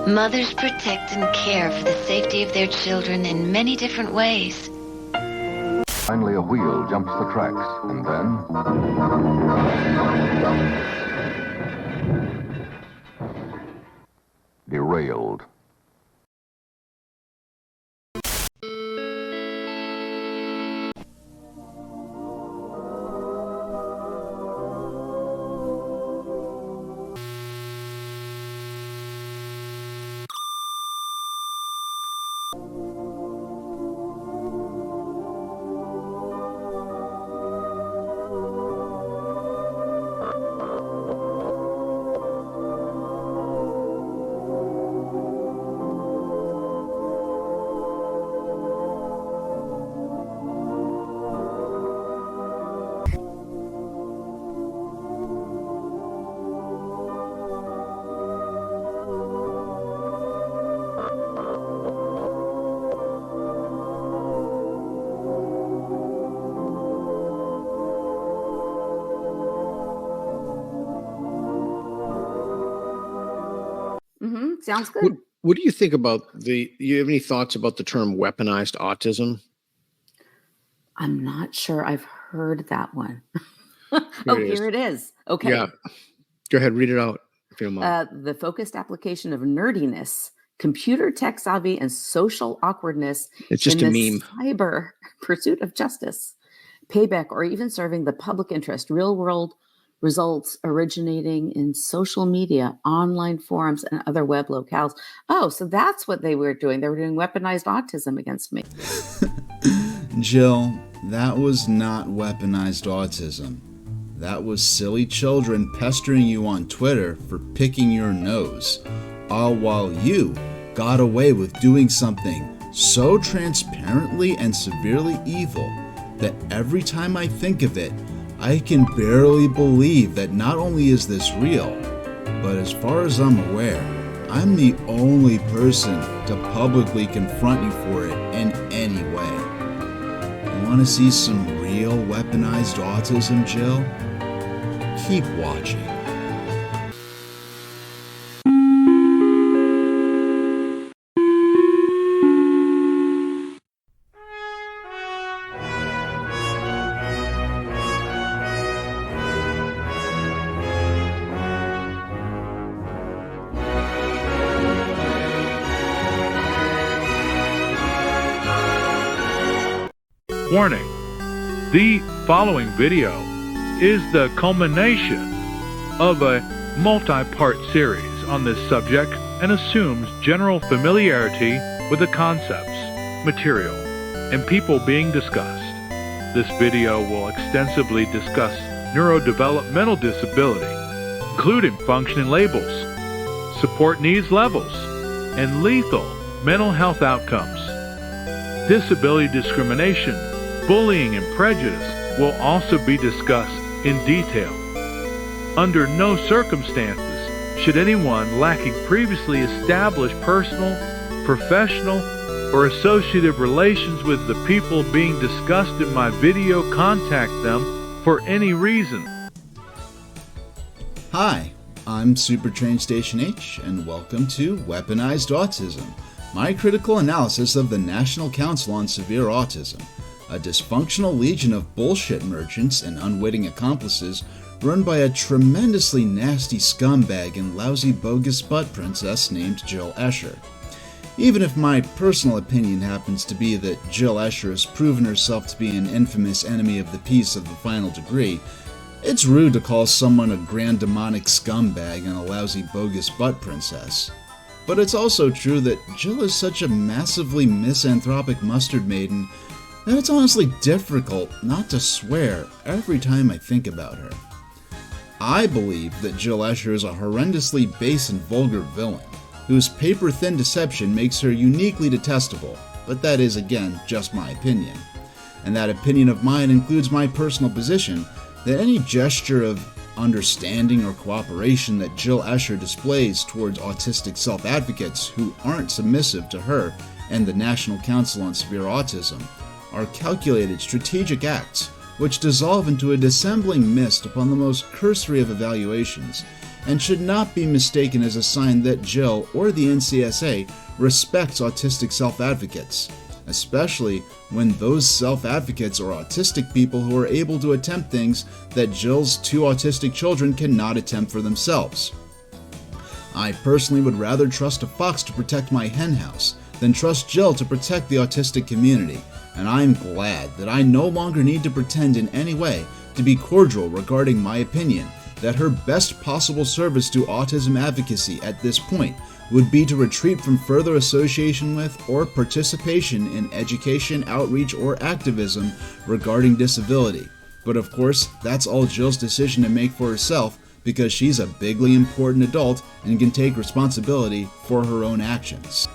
Mothers protect and care for the safety of their children in many different ways. Finally, a wheel jumps the tracks, and then... derailed. Sounds good. What do you think about you have any thoughts about the term weaponized autism? I'm not sure I've heard that one. Here it is. Okay. Yeah. Go ahead, read it out if you don't mind. The focused application of nerdiness, computer tech savvy, and social awkwardness It's just in a the meme. cyber pursuit of justice, payback, or even serving the public interest. Real world results originating in social media, online forums, and other web locales. Oh, so that's what they were doing. They were doing weaponized autism against me. Jill, that was not weaponized autism. That was silly children pestering you on Twitter for picking your nose, all while you got away with doing something so transparently and severely evil that every time I think of it, I can barely believe that not only is this real, but as far as I'm aware, I'm the only person to publicly confront you for it in any way. You want to see some real weaponized autism, Jill? Keep watching. Warning: the following video is the culmination of a multi-part series on this subject and assumes general familiarity with the concepts, material, and people being discussed. This video will extensively discuss neurodevelopmental disability, including functioning labels, support needs levels, and lethal mental health outcomes. Disability discrimination, bullying, and prejudice will also be discussed in detail. Under no circumstances should anyone lacking previously established personal, professional, or associative relations with the people being discussed in my video contact them for any reason. Hi, I'm Super Train Station H, and welcome to Weaponized Autism, my critical analysis of the National Council on Severe Autism, a dysfunctional legion of bullshit merchants and unwitting accomplices run by a tremendously nasty scumbag and lousy bogus butt princess named Jill Escher. Even if my personal opinion happens to be that Jill Escher has proven herself to be an infamous enemy of the peace of the final degree, it's rude to call someone a grand demonic scumbag and a lousy bogus butt princess. But it's also true that Jill is such a massively misanthropic mustard maiden that it's honestly difficult not to swear every time I think about her. I believe that Jill Escher is a horrendously base and vulgar villain, whose paper-thin deception makes her uniquely detestable, but that is, again, just my opinion. And that opinion of mine includes my personal position that any gesture of understanding or cooperation that Jill Escher displays towards autistic self-advocates who aren't submissive to her and the National Council on Severe Autism are calculated strategic acts which dissolve into a dissembling mist upon the most cursory of evaluations, and should not be mistaken as a sign that Jill or the NCSA respects autistic self-advocates, especially when those self-advocates are autistic people who are able to attempt things that Jill's 2 autistic children cannot attempt for themselves. I personally would rather trust a fox to protect my henhouse than trust Jill to protect the autistic community, and I'm glad that I no longer need to pretend in any way to be cordial regarding my opinion that her best possible service to autism advocacy at this point would be to retreat from further association with or participation in education, outreach, or activism regarding disability. But of course, that's all Jill's decision to make for herself, because she's a bigly important adult and can take responsibility for her own actions.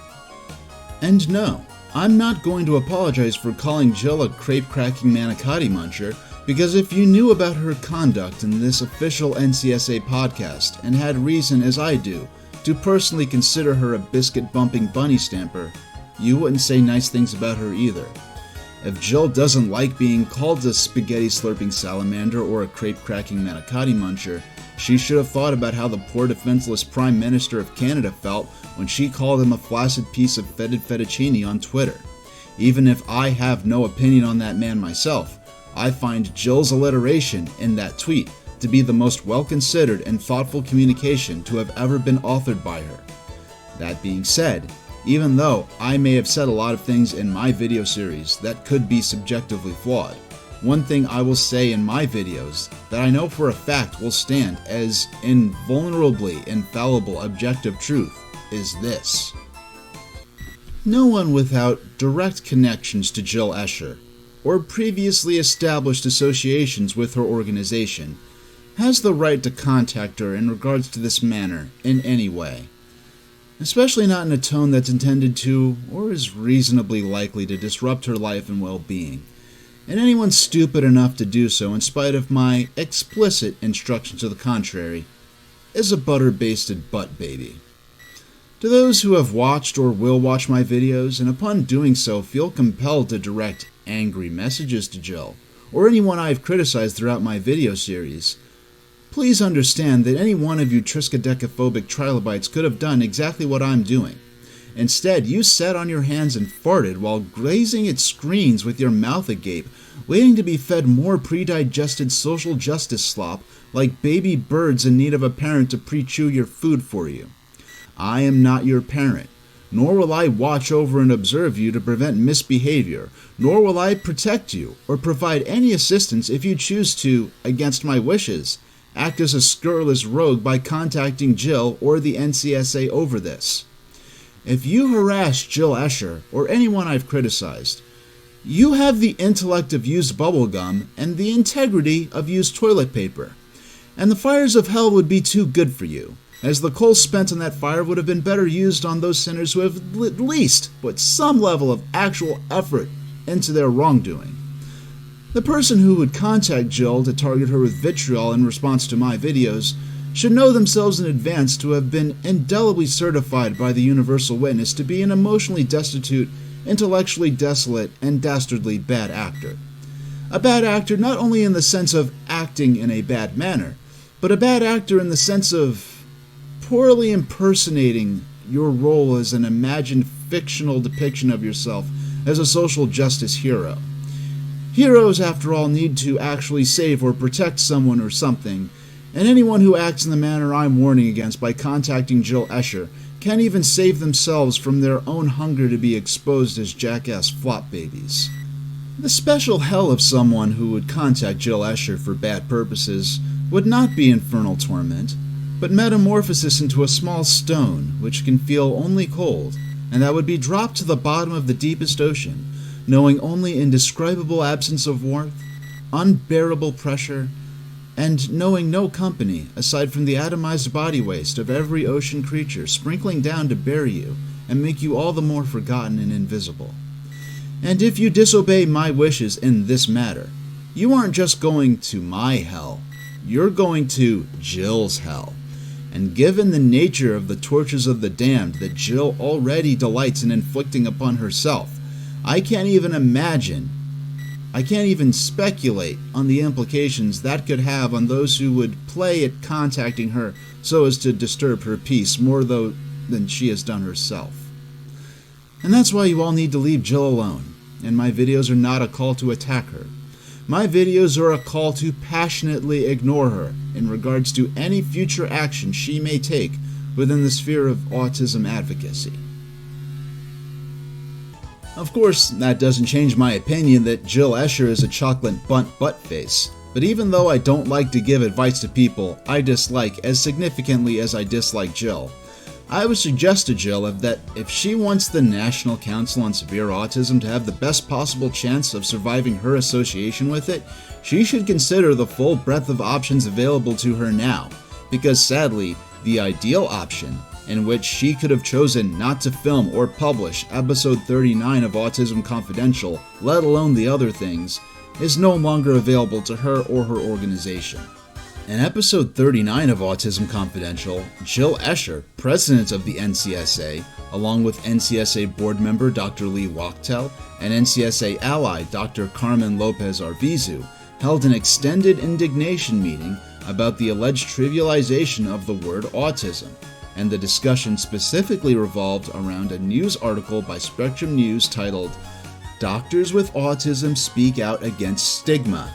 And no, I'm not going to apologize for calling Jill a crepe-cracking manicotti muncher, because if you knew about her conduct in this official NCSA podcast and had reason, as I do, to personally consider her a biscuit-bumping bunny stamper, you wouldn't say nice things about her either. If Jill doesn't like being called a spaghetti-slurping salamander or a crepe-cracking manicotti muncher, she should have thought about how the poor defenseless Prime Minister of Canada felt when she called him a flaccid piece of fetid fettuccine on Twitter. Even if I have no opinion on that man myself, I find Jill's alliteration in that tweet to be the most well-considered and thoughtful communication to have ever been authored by her. That being said, even though I may have said a lot of things in my video series that could be subjectively flawed, one thing I will say in my videos that I know for a fact will stand as invulnerably infallible objective truth is this. No one without direct connections to Jill Escher, or previously established associations with her organization, has the right to contact her in regards to this matter in any way, especially not in a tone that's intended to, or is reasonably likely to disrupt her life and well-being. And anyone stupid enough to do so in spite of my explicit instructions to the contrary is a butter-basted butt baby. To those who have watched or will watch my videos and upon doing so feel compelled to direct angry messages to Jill or anyone I've criticized throughout my video series, please understand that any one of you triskaidekaphobic trilobites could have done exactly what I'm doing. Instead, you sat on your hands and farted while gazing at screens with your mouth agape, waiting to be fed more pre-digested social justice slop like baby birds in need of a parent to pre-chew your food for you. I am not your parent, nor will I watch over and observe you to prevent misbehavior, nor will I protect you or provide any assistance if you choose to, against my wishes, act as a scurrilous rogue by contacting Jill or the NCSA over this. If you harass Jill Escher or anyone I've criticized, you have the intellect of used bubblegum and the integrity of used toilet paper, and the fires of hell would be too good for you, as the coal spent on that fire would have been better used on those sinners who have at least put some level of actual effort into their wrongdoing. The person who would contact Jill to target her with vitriol in response to my videos should know themselves in advance to have been indelibly certified by the universal witness to be an emotionally destitute, intellectually desolate, and dastardly bad actor. A bad actor not only in the sense of acting in a bad manner, but a bad actor in the sense of poorly impersonating your role as an imagined fictional depiction of yourself as a social justice hero. Heroes, after all, need to actually save or protect someone or something, and anyone who acts in the manner I'm warning against by contacting Jill Escher can't even save themselves from their own hunger to be exposed as jackass flop babies. The special hell of someone who would contact Jill Escher for bad purposes would not be infernal torment, but metamorphosis into a small stone which can feel only cold, and that would be dropped to the bottom of the deepest ocean, knowing only indescribable absence of warmth, unbearable pressure, and knowing no company aside from the atomized body waste of every ocean creature sprinkling down to bury you and make you all the more forgotten and invisible. And if you disobey my wishes in this matter, you aren't just going to my hell, you're going to Jill's hell. And given the nature of the tortures of the damned that Jill already delights in inflicting upon herself, I can't even imagine I can't even speculate on the implications that could have on those who would play at contacting her so as to disturb her peace more than she has done herself. And that's why you all need to leave Jill alone, and my videos are not a call to attack her. My videos are a call to passionately ignore her in regards to any future action she may take within the sphere of autism advocacy. Of course, that doesn't change my opinion that Jill Escher is a chocolate bunt buttface, but even though I don't like to give advice to people I dislike as significantly as I dislike Jill, I would suggest to Jill that if she wants the National Council on Severe Autism to have the best possible chance of surviving her association with it, she should consider the full breadth of options available to her now, because sadly, the ideal option, in which she could have chosen not to film or publish episode 39 of Autism Confidential, let alone the other things, is no longer available to her or her organization. In episode 39 of Autism Confidential, Jill Escher, president of the NCSA, along with NCSA board member Dr. Lee Wachtel and NCSA ally Dr. Carmen Lopez Arvizu, held an extended indignation meeting about the alleged trivialization of the word autism, and the discussion specifically revolved around a news article by Spectrum News titled, "Doctors with Autism Speak Out Against Stigma."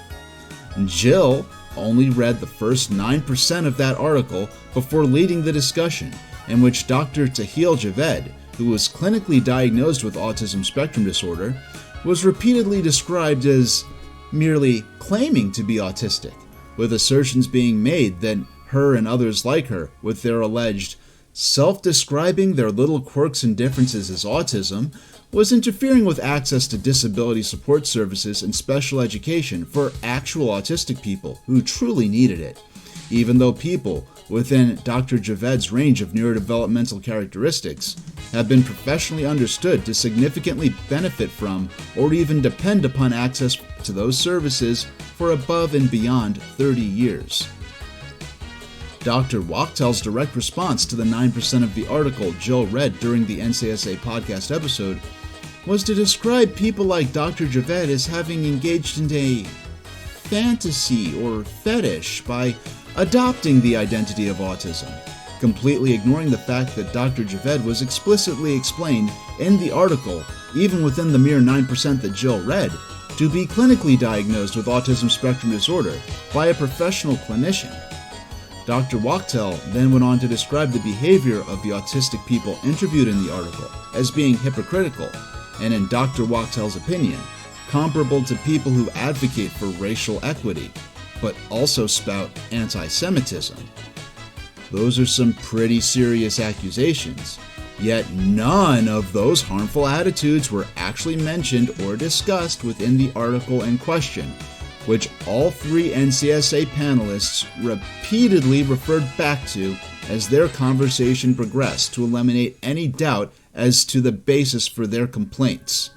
Jill only read the first 9% of that article before leading the discussion, in which Dr. Tahil Javed, who was clinically diagnosed with autism spectrum disorder, was repeatedly described as merely claiming to be autistic, with assertions being made that her and others like her, with their alleged self-describing their little quirks and differences as autism, was interfering with access to disability support services and special education for actual autistic people who truly needed it, even though people within Dr. Javed's range of neurodevelopmental characteristics have been professionally understood to significantly benefit from or even depend upon access to those services for above and beyond 30 years. Dr. Wachtel's direct response to the 9% of the article Jill read during the NCSA podcast episode was to describe people like Dr. Javed as having engaged in a fantasy or fetish by adopting the identity of autism, completely ignoring the fact that Dr. Javed was explicitly explained in the article, even within the mere 9% that Jill read, to be clinically diagnosed with autism spectrum disorder by a professional clinician. Dr. Wachtel then went on to describe the behavior of the autistic people interviewed in the article as being hypocritical, and in Dr. Wachtel's opinion, comparable to people who advocate for racial equity, but also spout anti-Semitism. Those are some pretty serious accusations, yet none of those harmful attitudes were actually mentioned or discussed within the article in question, which all three NCSA panelists repeatedly referred back to as their conversation progressed to eliminate any doubt as to the basis for their complaints.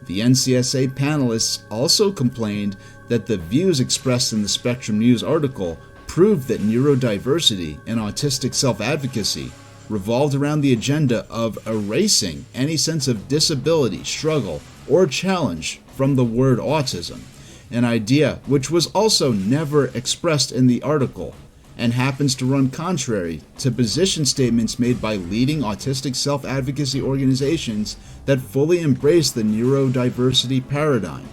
The NCSA panelists also complained that the views expressed in the Spectrum News article proved that neurodiversity and autistic self-advocacy revolved around the agenda of erasing any sense of disability, struggle, or challenge from the word autism, an idea which was also never expressed in the article and happens to run contrary to position statements made by leading autistic self-advocacy organizations that fully embrace the neurodiversity paradigm.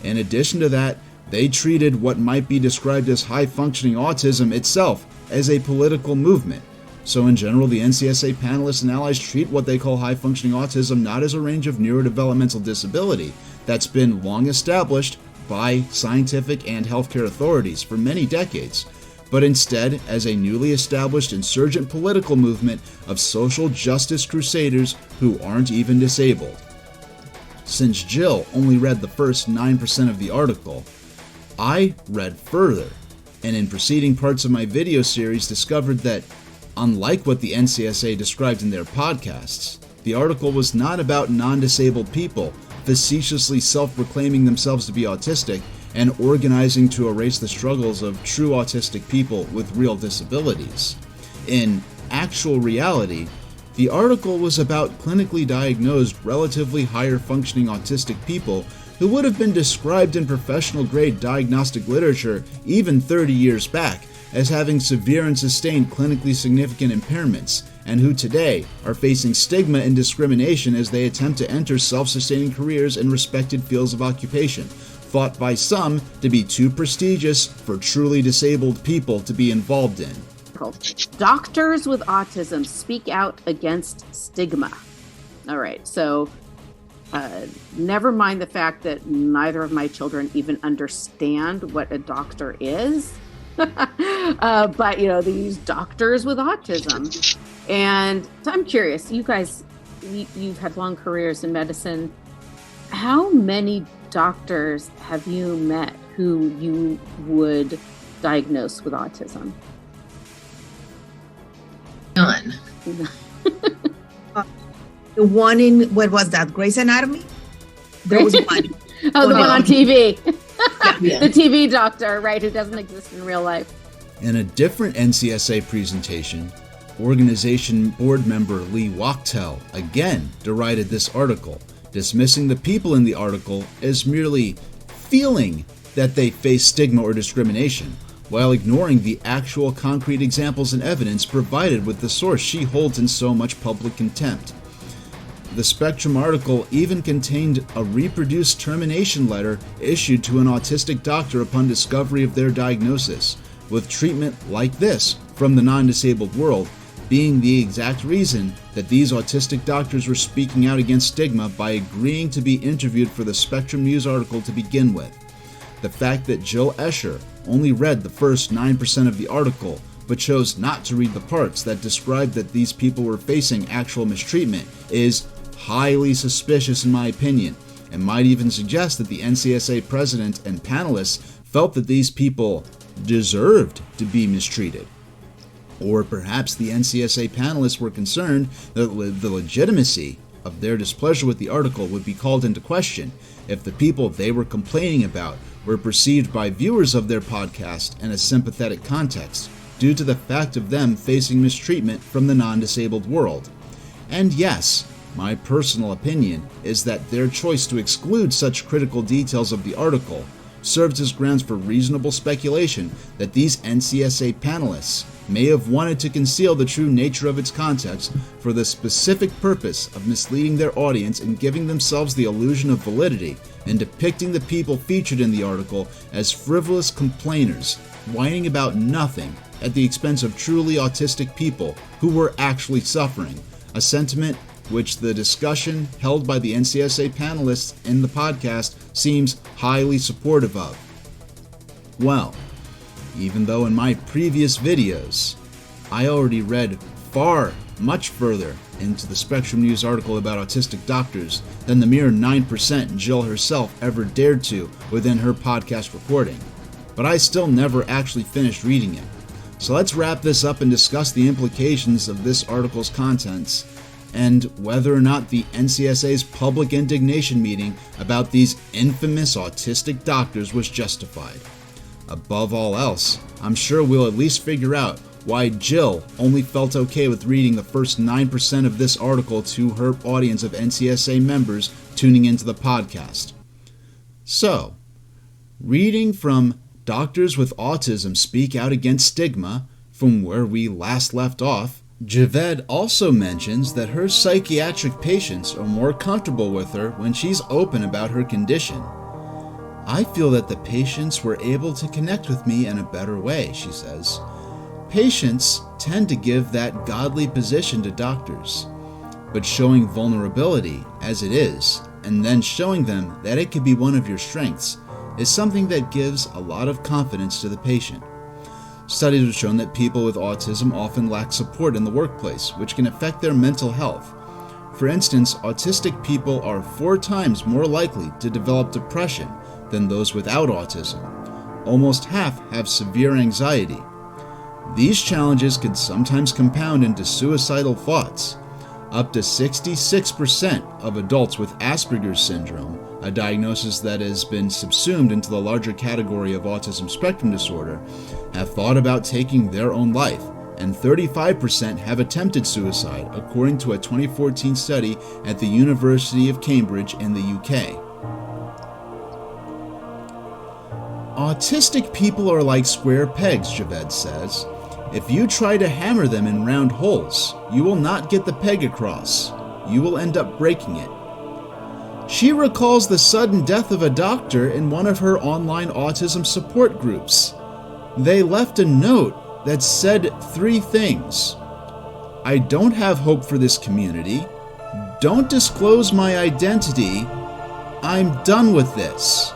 In addition to that, they treated what might be described as high-functioning autism itself as a political movement. So in general, the NCSA panelists and allies treat what they call high-functioning autism not as a range of neurodevelopmental disability that's been long established by scientific and healthcare authorities for many decades, but instead as a newly established insurgent political movement of social justice crusaders who aren't even disabled. Since Jill only read the first 9% of the article, I read further, and in preceding parts of my video series discovered that, unlike what the NCSA described in their podcasts, the article was not about non-disabled people facetiously self-proclaiming themselves to be autistic and organizing to erase the struggles of true autistic people with real disabilities. In actual reality, the article was about clinically diagnosed, relatively higher functioning autistic people who would have been described in professional-grade diagnostic literature even 30 years back as having severe and sustained clinically significant impairments, and who today are facing stigma and discrimination as they attempt to enter self-sustaining careers in respected fields of occupation, thought by some to be too prestigious for truly disabled people to be involved in. Doctors with autism speak out against stigma. All right, so never mind the fact that neither of my children even understand what a doctor is. But, these doctors with autism. And so I'm curious, you guys, you've had long careers in medicine. How many doctors have you met who you would diagnose with autism? None. The one in, what was that, Grey's Anatomy? There was one. Oh, the one on TV. Yeah. The TV doctor, right, who doesn't exist in real life. In a different NCSA presentation, organization board member Lee Wachtel again derided this article, dismissing the people in the article as merely feeling that they face stigma or discrimination, while ignoring the actual concrete examples and evidence provided with the source she holds in so much public contempt. The Spectrum article even contained a reproduced termination letter issued to an autistic doctor upon discovery of their diagnosis, with treatment like this from the non-disabled world being the exact reason that these autistic doctors were speaking out against stigma by agreeing to be interviewed for the Spectrum News article to begin with. The fact that Jill Escher only read the first 9% of the article, but chose not to read the parts that described that these people were facing actual mistreatment is highly suspicious in my opinion, and might even suggest that the NCSA president and panelists felt that these people deserved to be mistreated. Or perhaps the NCSA panelists were concerned that the legitimacy of their displeasure with the article would be called into question if the people they were complaining about were perceived by viewers of their podcast in a sympathetic context, due to the fact of them facing mistreatment from the non-disabled world. And yes, my personal opinion is that their choice to exclude such critical details of the article serves as grounds for reasonable speculation that these NCSA panelists may have wanted to conceal the true nature of its context for the specific purpose of misleading their audience and giving themselves the illusion of validity and depicting the people featured in the article as frivolous complainers, whining about nothing at the expense of truly autistic people who were actually suffering, a sentiment which the discussion held by the NCSA panelists in the podcast seems highly supportive of. Well, even though in my previous videos I already read much further into the Spectrum News article about autistic doctors than the mere 9% Jill herself ever dared to within her podcast recording, but I still never actually finished reading it. So let's wrap this up and discuss the implications of this article's contents and whether or not the NCSA's public indignation meeting about these infamous autistic doctors was justified. Above all else, I'm sure we'll at least figure out why Jill only felt okay with reading the first 9% of this article to her audience of NCSA members tuning into the podcast. So, reading from Doctors with Autism Speak Out Against Stigma, from where we last left off, Javed also mentions that her psychiatric patients are more comfortable with her when she's open about her condition. I feel that the patients were able to connect with me in a better way, she says. Patients tend to give that godly position to doctors, but showing vulnerability as it is, and then showing them that it could be one of your strengths, is something that gives a lot of confidence to the patient. Studies have shown that people with autism often lack support in the workplace, which can affect their mental health. For instance, autistic people are 4 times more likely to develop depression than those without autism. Almost half have severe anxiety. These challenges can sometimes compound into suicidal thoughts. Up to 66% of adults with Asperger's syndrome, a diagnosis that has been subsumed into the larger category of autism spectrum disorder, have thought about taking their own life, and 35% have attempted suicide, according to a 2014 study at the University of Cambridge in the UK. Autistic people are like square pegs, Javed says. If you try to hammer them in round holes, you will not get the peg across. You will end up breaking it. She recalls the sudden death of a doctor in one of her online autism support groups. They left a note that said 3 things. I don't have hope for this community. Don't disclose my identity. I'm done with this.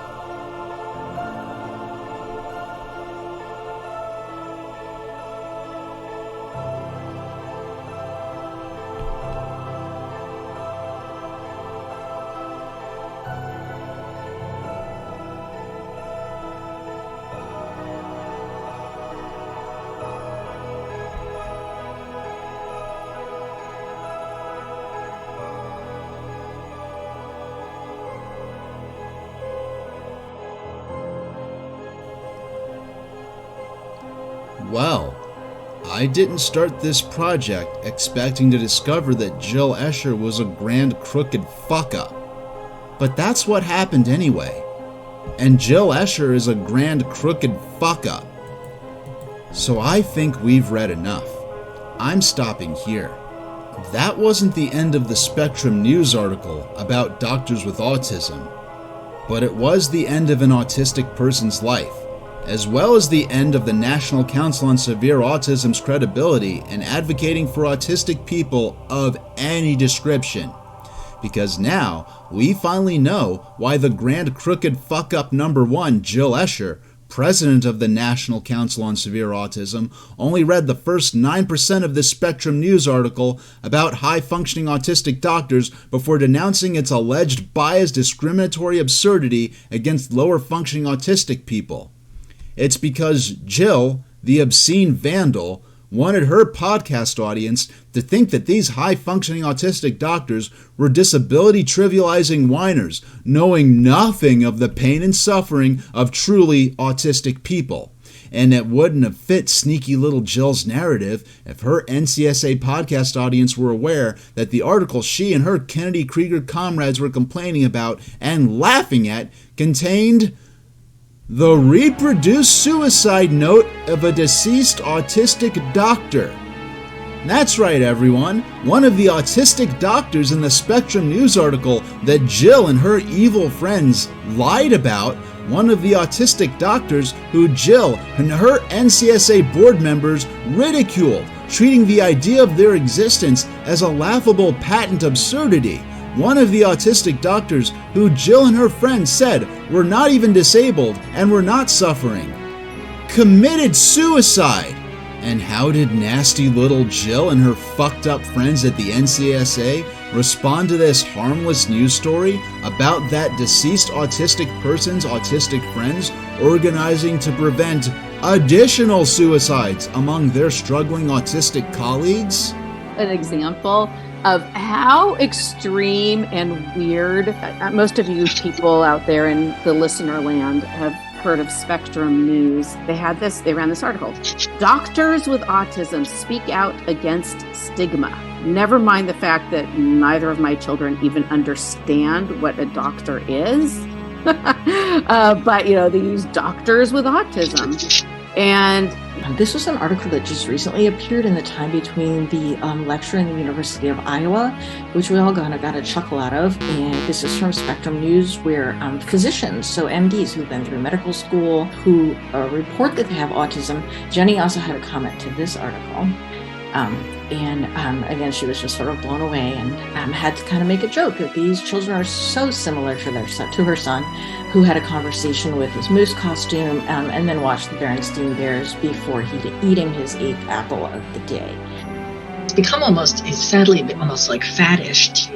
Well, I didn't start this project expecting to discover that Jill Escher was a grand crooked fuck-up. But that's what happened anyway. And Jill Escher is a grand crooked fuck-up. So I think we've read enough. I'm stopping here. That wasn't the end of the Spectrum News article about doctors with autism, but it was the end of an autistic person's life, as well as the end of the National Council on Severe Autism's credibility in advocating for autistic people of any description. Because now, we finally know why the grand crooked fuck-up number 1, Jill Escher, president of the National Council on Severe Autism, only read the first 9% of this Spectrum News article about high-functioning autistic doctors before denouncing its alleged biased discriminatory absurdity against lower-functioning autistic people. It's because Jill, the obscene vandal, wanted her podcast audience to think that these high-functioning autistic doctors were disability-trivializing whiners, knowing nothing of the pain and suffering of truly autistic people. And it wouldn't have fit sneaky little Jill's narrative if her NCSA podcast audience were aware that the article she and her Kennedy Krieger comrades were complaining about and laughing at contained the reproduced suicide note of a deceased autistic doctor. That's right, everyone. One of the autistic doctors in the Spectrum News article that Jill and her evil friends lied about, one of the autistic doctors who Jill and her NCSA board members ridiculed, treating the idea of their existence as a laughable patent absurdity. One of the autistic doctors who Jill and her friends said were not even disabled and were not suffering, committed suicide. And how did nasty little Jill and her fucked up friends at the NCSA respond to this harmless news story about that deceased autistic person's autistic friends organizing to prevent additional suicides among their struggling autistic colleagues? An example of how extreme and weird, most of you people out there in the listener land have heard of Spectrum News. They ran this article. Doctors with autism speak out against stigma. Never mind the fact that neither of my children even understand what a doctor is. But, they use doctors with autism. And this was an article that just recently appeared in the time between the lecture in the University of Iowa, which we all kind of got a chuckle out of. And this is from Spectrum News, where physicians, so MDs who've been through medical school, who report that they have autism. Jenny also had a comment to this article. Again, she was just sort of blown away and had to kind of make a joke that these children are so similar to her son, who had a conversation with his moose costume and then watched the Berenstain Bears before eating his 8th apple of the day. It's become sadly almost like faddish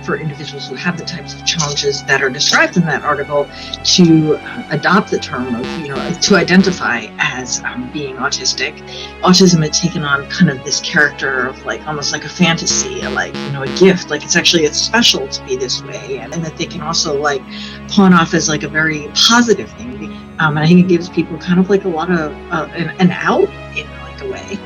for individuals who have the types of challenges that are described in that article to adopt the term of, to identify as being autistic. Autism had taken on kind of this character of almost like a fantasy, a gift, it's special to be this way, and that they can also pawn off as a very positive thing. And I think it gives people kind of a lot of an out in a way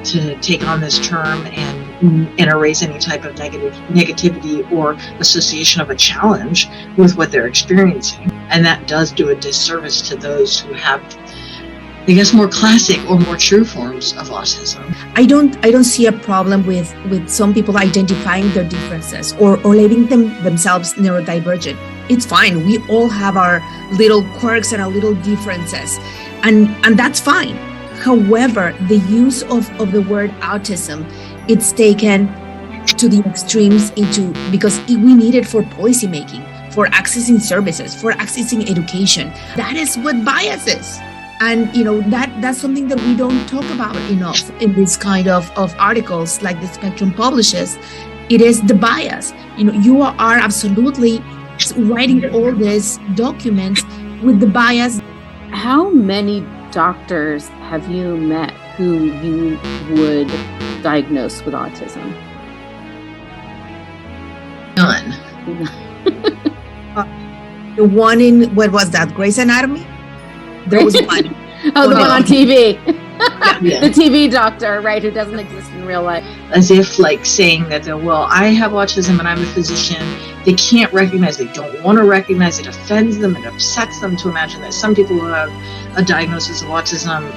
to take on this term and and erase any type of negativity or association of a challenge with what they're experiencing. And that does do a disservice to those who have, I guess, more classic or more true forms of autism. I don't see a problem with some people identifying their differences or letting themselves neurodivergent. It's fine. We all have our little quirks and our little differences, and that's fine. However, the use of the word autism, it's taken to the extremes because we need it for policymaking, for accessing services, for accessing education. That is what bias is. And that's something that we don't talk about enough in this kind of articles like the Spectrum publishes. It is the bias. You are absolutely writing all these documents with the bias. How many doctors have you met who you would diagnose with autism? None. The one in, what was that, Grey's Anatomy? There was one. Oh, the one on TV. Yeah. The TV doctor, right, who doesn't exist in real life. As if like saying that, well, I have autism and I'm a physician. They can't recognize, they don't want to recognize, it offends them, it upsets them to imagine that some people who have a diagnosis of autism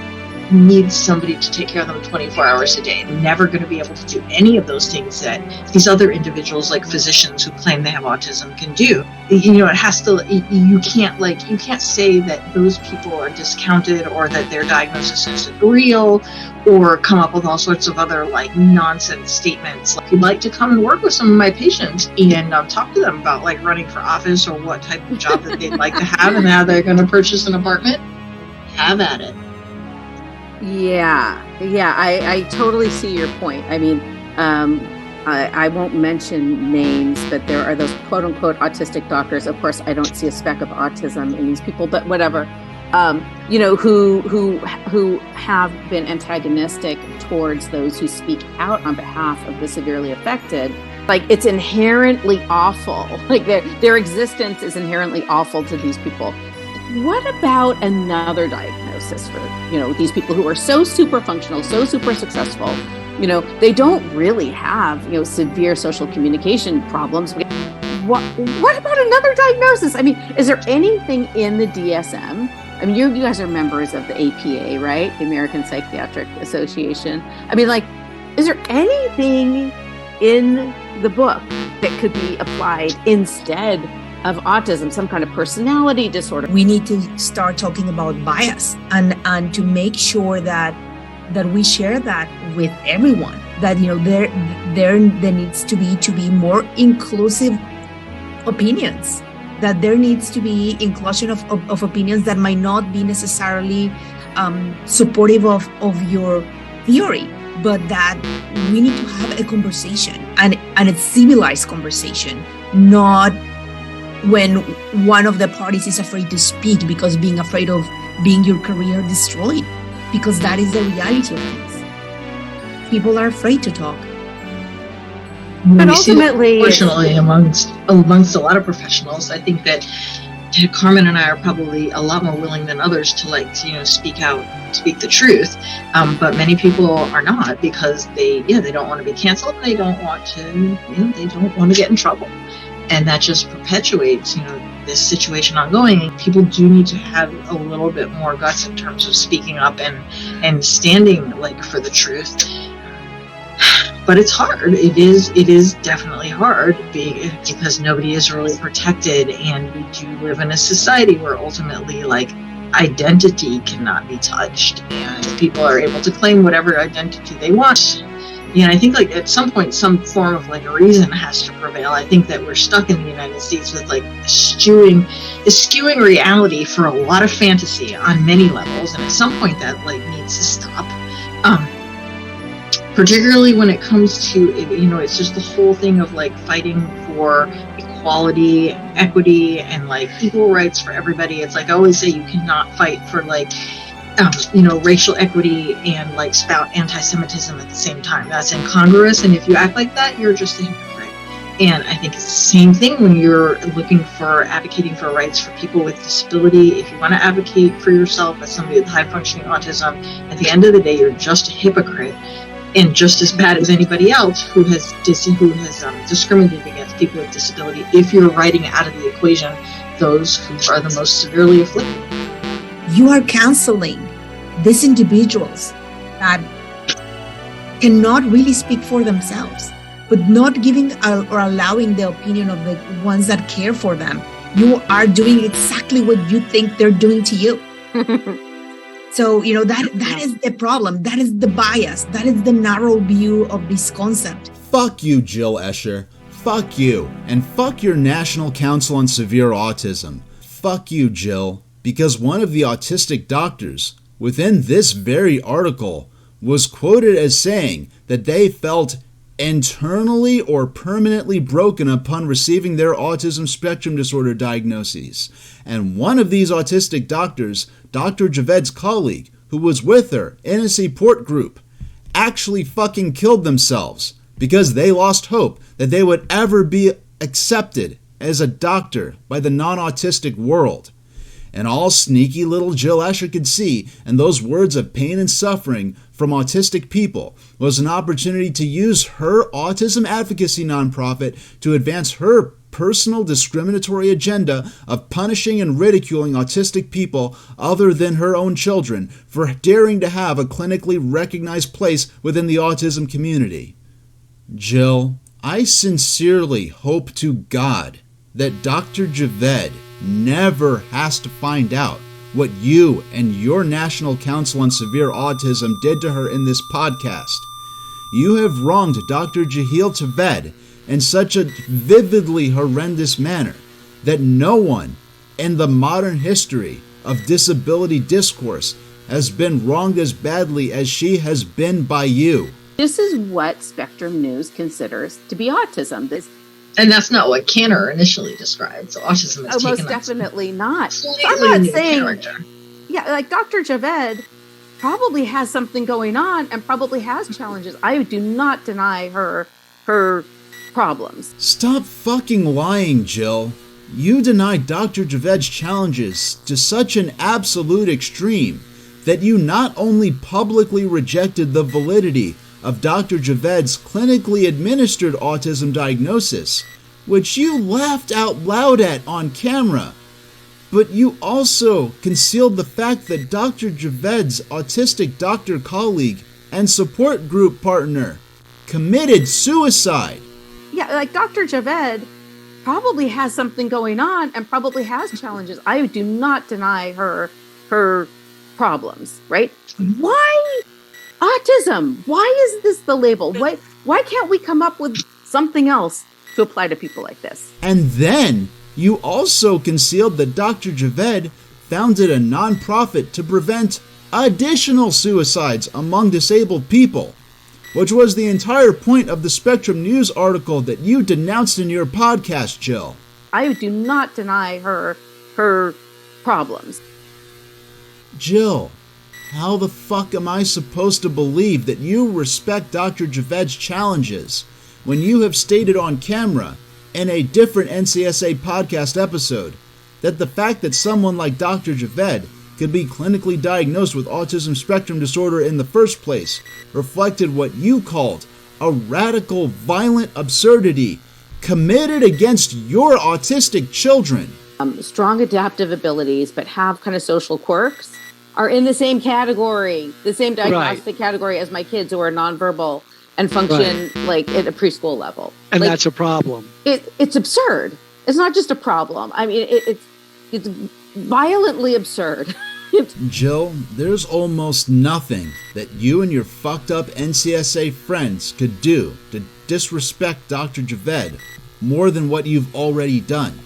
need somebody to take care of them 24 hours a day. They're never going to be able to do any of those things that these other individuals, like physicians who claim they have autism, can do. It has to, you can't say that those people are discounted or that their diagnosis isn't real, or come up with all sorts of other like nonsense statements. Like, I'd like to come and work with some of my patients and talk to them about like running for office or what type of job that they'd like to have and how they're going to purchase an apartment. Have at it. Yeah, I totally see your point. I mean, I won't mention names, but there are those quote unquote autistic doctors. Of course, I don't see a speck of autism in these people, but whatever. Who have been antagonistic towards those who speak out on behalf of the severely affected. Like, it's inherently awful. Like their existence is inherently awful to these people. What about another diagnosis for, these people who are so super functional, so super successful? They don't really have, severe social communication problems. What about another diagnosis? I mean, is there anything in the DSM? I mean, you guys are members of the APA, right? The American Psychiatric Association. I mean, like, is there anything in the book that could be applied instead of autism, some kind of personality disorder? We need to start talking about bias and to make sure that we share that with everyone. That there needs to be more inclusive opinions. That there needs to be inclusion of opinions that might not be necessarily supportive of your theory, but that we need to have a conversation and a civilized conversation, not when one of the parties is afraid to speak because being afraid of being your career destroyed, because that is the reality of things. People are afraid to talk. But ultimately, unfortunately, amongst a lot of professionals, I think that Carmen and I are probably a lot more willing than others to speak out, speak the truth. But many people are not, because they don't want to be canceled. They don't want to get in trouble. And that just perpetuates, this situation ongoing. People do need to have a little bit more guts in terms of speaking up and standing for the truth. But it's hard. It is definitely hard because nobody is really protected, and we do live in a society where ultimately identity cannot be touched, and people are able to claim whatever identity they want. I think at some point some form of reason has to prevail. I think that we're stuck in the United States with the skewing reality for a lot of fantasy on many levels, and at some point that needs to stop. Particularly when it comes to it's just the whole thing of fighting for equality, equity, and equal rights for everybody. It's I always say, you cannot fight for racial equity and spout anti-Semitism at the same time. That's incongruous, and if you act like that, you're just a hypocrite. And I think it's the same thing when you're advocating for rights for people with disability. If you want to advocate for yourself as somebody with high functioning autism, at the end of the day, you're just a hypocrite. and just as bad as anybody else who has discriminated against people with disability, if you're writing out of the equation those who are the most severely afflicted. You are counseling these individuals that cannot really speak for themselves, but not giving or allowing the opinion of the ones that care for them. You are doing exactly what you think they're doing to you. So, that is the problem. That is the bias. That is the narrow view of this concept. Fuck you, Jill Escher. Fuck you. And fuck your National Council on Severe Autism. Fuck you, Jill. Because one of the autistic doctors within this very article was quoted as saying that they felt internally or permanently broken upon receiving their autism spectrum disorder diagnoses. And one of these autistic doctors, Dr. Javed's colleague, who was with her in a support group, actually fucking killed themselves because they lost hope that they would ever be accepted as a doctor by the non-autistic world. And all sneaky little Jill Escher could see in those words of pain and suffering from autistic people was an opportunity to use her autism advocacy nonprofit to advance her personal discriminatory agenda of punishing and ridiculing autistic people other than her own children for daring to have a clinically recognized place within the autism community. Jill, I sincerely hope to God that Dr. Javed never has to find out what you and your National Council on Severe Autism did to her in this podcast. You have wronged Dr. Jahil Javed in such a vividly horrendous manner that no one in the modern history of disability discourse has been wronged as badly as she has been by you. This is what Spectrum News considers to be autism. And that's not what Kanner initially described. So autism is most definitely not. So I'm not saying, like Dr. Javed probably has something going on and probably has challenges. I do not deny her problems. Stop fucking lying, Jill. You denied Dr. Javed's challenges to such an absolute extreme that you not only publicly rejected the validity of Dr. Javed's clinically administered autism diagnosis, which you laughed out loud at on camera, but you also concealed the fact that Dr. Javed's autistic doctor colleague and support group partner committed suicide. Yeah, like Dr. Javed probably has something going on and probably has challenges. I do not deny her problems, right? Why autism? Why is this the label? Why can't we come up with something else to apply to people like this? And then you also concealed that Dr. Javed founded a nonprofit to prevent additional suicides among disabled people, which was the entire point of the Spectrum News article that you denounced in your podcast, Jill. I do not deny her problems. Jill, how the fuck am I supposed to believe that you respect Dr. Javed's challenges when you have stated on camera in a different NCSA podcast episode that the fact that someone like Dr. Javed could be clinically diagnosed with autism spectrum disorder in the first place reflected what you called a radical, violent absurdity committed against your autistic children? Strong adaptive abilities, but have kind of social quirks, are in the same category, the same diagnostic category as my kids who are nonverbal and function like at a preschool level. And like, that's a problem. It's absurd. It's not just a problem. I mean, it's violently absurd. Jill, there's almost nothing that you and your fucked up NCSA friends could do to disrespect Dr. Javed more than what you've already done.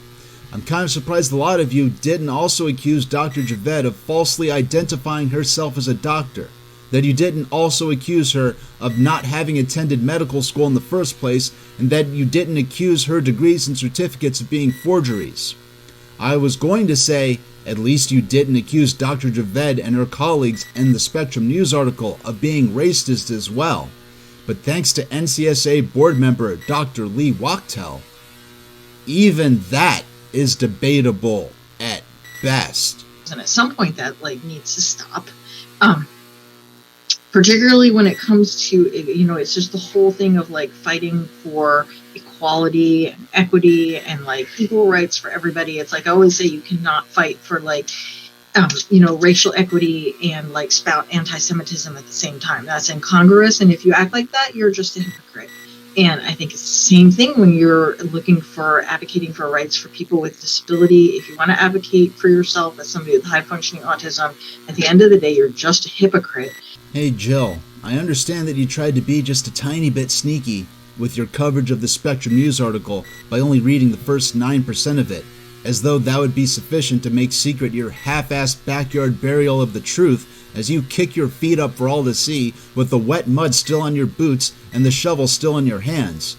I'm kind of surprised a lot of you didn't also accuse Dr. Javed of falsely identifying herself as a doctor, that you didn't also accuse her of not having attended medical school in the first place, and that you didn't accuse her degrees and certificates of being forgeries. I was going to say, at least you didn't accuse Dr. Javed and her colleagues in the Spectrum News article of being racist as well. But thanks to NCSA board member Dr. Lee Wachtel, even that is debatable at best. And at some point that needs to stop. particularly when it comes to, it's just the whole thing of like fighting for equality and equity and like equal rights for everybody. It's like I always say, you cannot fight for like racial equity and like spout anti-Semitism at the same time. That's incongruous, and if you act like that, you're just a hypocrite. And I think it's the same thing when you're looking for advocating for rights for people with disability. If you want to advocate for yourself as somebody with high functioning autism, at the end of the day, you're just a hypocrite. Hey Jill, I understand that you tried to be just a tiny bit sneaky with your coverage of the Spectrum News article by only reading the first 9% of it, as though that would be sufficient to make secret your half-assed backyard burial of the truth as you kick your feet up for all to see with the wet mud still on your boots and the shovel still in your hands.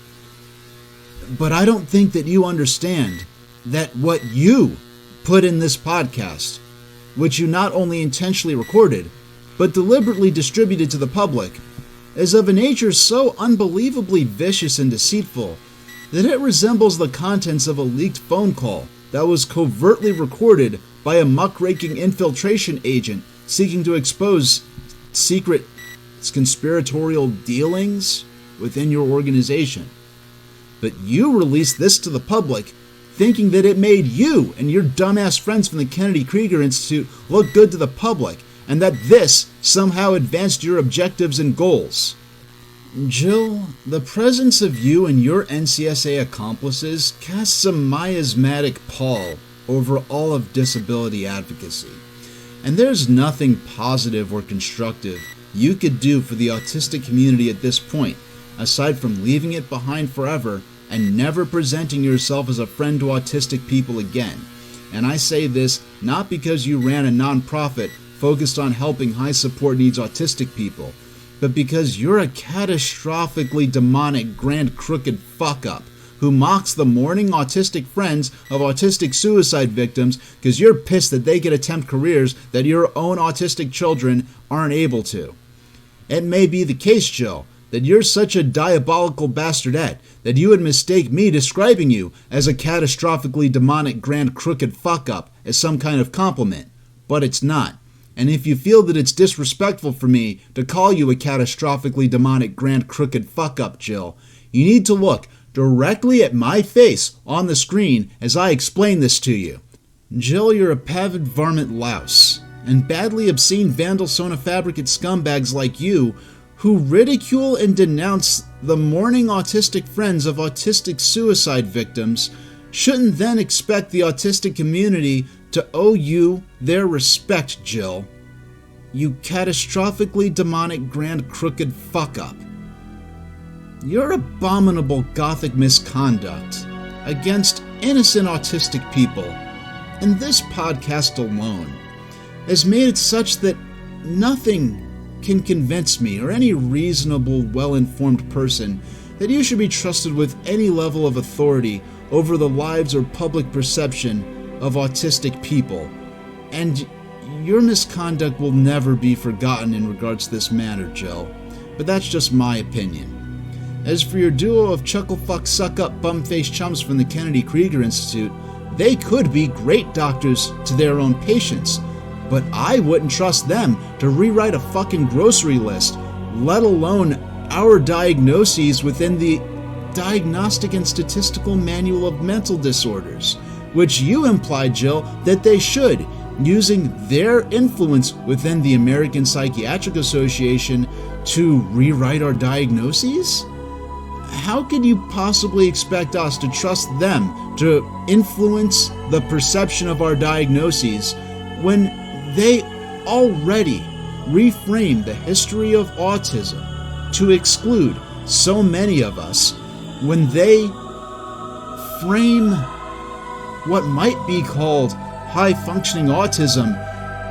But I don't think that you understand that what you put in this podcast, which you not only intentionally recorded, but deliberately distributed to the public, is of a nature so unbelievably vicious and deceitful that it resembles the contents of a leaked phone call that was covertly recorded by a muckraking infiltration agent seeking to expose secret conspiratorial dealings within your organization. But you released this to the public thinking that it made you and your dumbass friends from the Kennedy Krieger Institute look good to the public, and that this somehow advanced your objectives and goals. Jill, the presence of you and your NCSA accomplices casts a miasmatic pall over all of disability advocacy. And there's nothing positive or constructive you could do for the autistic community at this point, aside from leaving it behind forever and never presenting yourself as a friend to autistic people again. And I say this not because you ran a nonprofit focused on helping high support needs autistic people, but because you're a catastrophically demonic grand crooked fuck-up who mocks the mourning autistic friends of autistic suicide victims because you're pissed that they get attempt careers that your own autistic children aren't able to. It may be the case, Jill, that you're such a diabolical bastardette that you would mistake me describing you as a catastrophically demonic grand crooked fuck-up as some kind of compliment, but it's not. And if you feel that it's disrespectful for me to call you a catastrophically demonic grand crooked fuck-up, Jill, you need to look directly at my face on the screen as I explain this to you. Jill, you're a pavid varmint louse, and badly obscene vandal sona fabricate scumbags like you who ridicule and denounce the mourning autistic friends of autistic suicide victims shouldn't then expect the autistic community to owe you their respect, Jill. You catastrophically demonic grand crooked fuck-up. Your abominable gothic misconduct against innocent autistic people, and this podcast alone, has made it such that nothing can convince me or any reasonable, well-informed person that you should be trusted with any level of authority over the lives or public perception of autistic people. And your misconduct will never be forgotten in regards to this matter, Jill. But that's just my opinion. As for your duo of chuckle-fuck-suck-up bum-faced chums from the Kennedy Krieger Institute, they could be great doctors to their own patients, but I wouldn't trust them to rewrite a fucking grocery list, let alone our diagnoses within the Diagnostic and Statistical Manual of Mental Disorders, which you implied, Jill, that they should, using their influence within the American Psychiatric Association to rewrite our diagnoses? How could you possibly expect us to trust them to influence the perception of our diagnoses when they already reframed the history of autism to exclude so many of us, when they frame what might be called high-functioning autism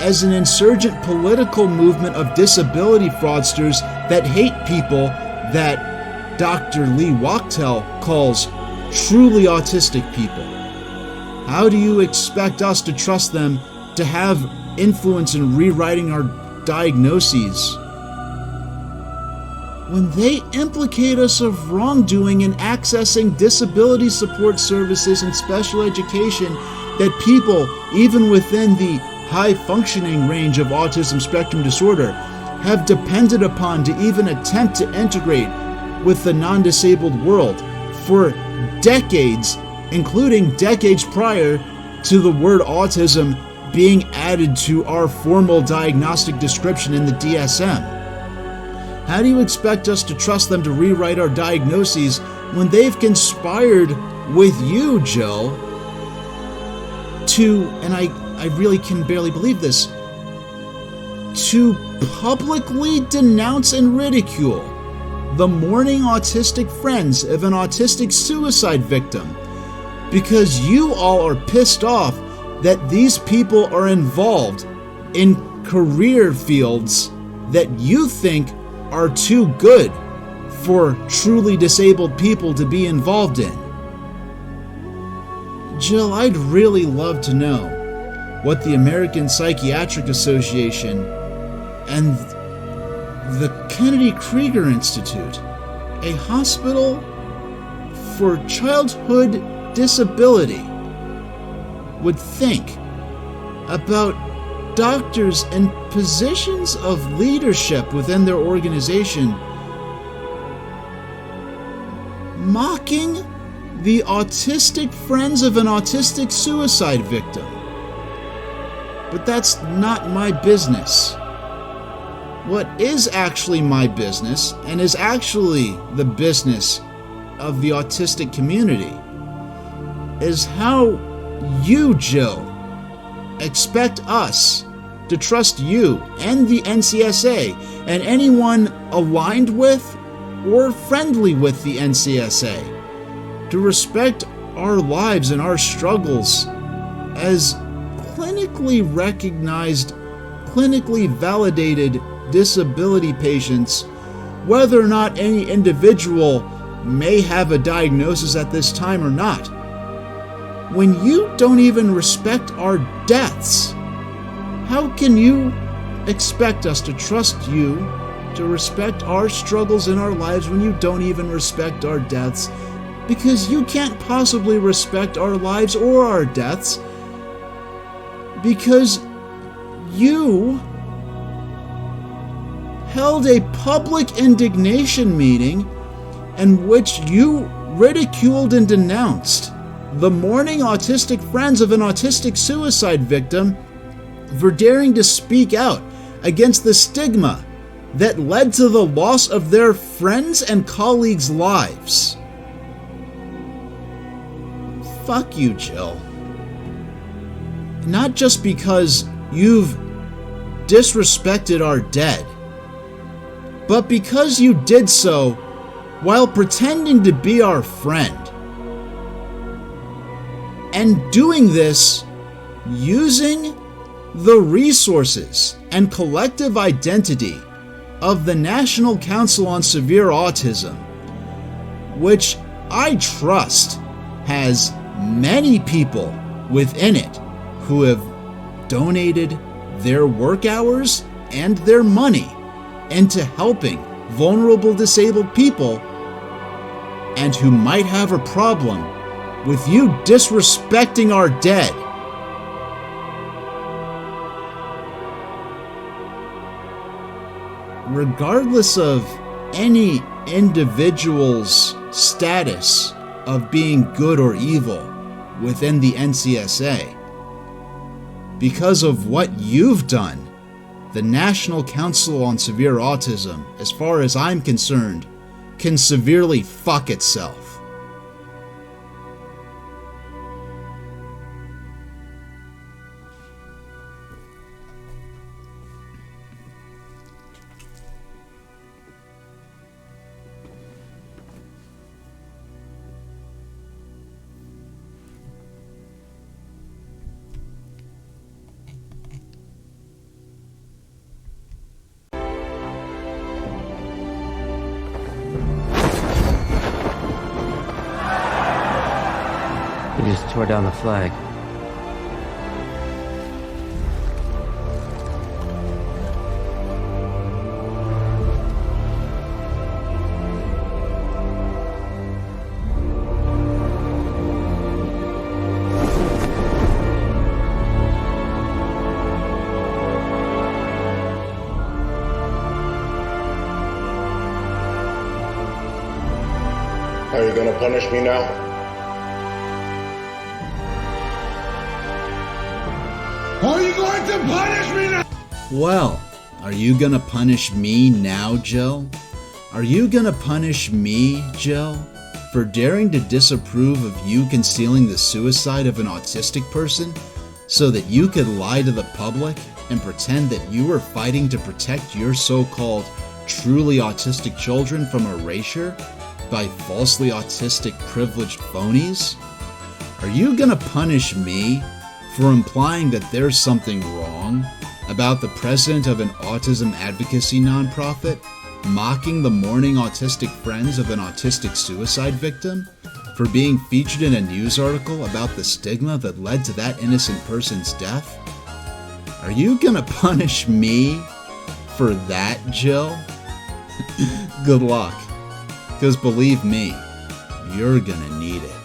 as an insurgent political movement of disability fraudsters that hate people that Dr. Lee Wachtel calls truly autistic people? How do you expect us to trust them to have influence in rewriting our diagnoses when they implicate us of wrongdoing in accessing disability support services and special education that people, even within the high-functioning range of autism spectrum disorder, have depended upon to even attempt to integrate with the non-disabled world for decades, including decades prior to the word autism being added to our formal diagnostic description in the DSM. How do you expect us to trust them to rewrite our diagnoses when they've conspired with you, Jill, to, and I really can barely believe this, to publicly denounce and ridicule the mourning autistic friends of an autistic suicide victim because you all are pissed off that these people are involved in career fields that you think are too good for truly disabled people to be involved in. Jill, I'd really love to know what the American Psychiatric Association and the Kennedy Krieger Institute, a hospital for childhood disability, would think about doctors in positions of leadership within their organization mocking the autistic friends of an autistic suicide victim. But that's not my business. What is actually my business, and is actually the business of the autistic community, is how you, Jill, expect us to trust you and the NCSA and anyone aligned with or friendly with the NCSA to respect our lives and our struggles as clinically recognized, clinically validated disability patients, whether or not any individual may have a diagnosis at this time or not. When you don't even respect our deaths, how can you expect us to trust you to respect our struggles in our lives when you don't even respect our deaths? Because you can't possibly respect our lives or our deaths because you held a public indignation meeting in which you ridiculed and denounced the mourning autistic friends of an autistic suicide victim for daring to speak out against the stigma that led to the loss of their friends' and colleagues' lives. Fuck you, Jill. Not just because you've disrespected our dead, but because you did so while pretending to be our friend. And doing this using the resources and collective identity of the National Council on Severe Autism, which I trust has many people within it who have donated their work hours and their money into helping vulnerable disabled people, and who might have a problem with you disrespecting our dead. Regardless of any individual's status of being good or evil within the NCSA, because of what you've done, the National Council on Severe Autism, as far as I'm concerned, can severely fuck itself. He just tore down the flag. punish me now? Are you going to punish me now? Well, are you gonna punish me now, Jill? Are you gonna punish me, Jill, for daring to disapprove of you concealing the suicide of an autistic person so that you could lie to the public and pretend that you were fighting to protect your so-called truly autistic children from erasure by falsely autistic privileged phonies? Are you gonna punish me for implying that there's something wrong about the president of an autism advocacy nonprofit mocking the mourning autistic friends of an autistic suicide victim for being featured in a news article about the stigma that led to that innocent person's death? Are you gonna punish me for that, Jill? Good luck, because believe me, you're gonna need it.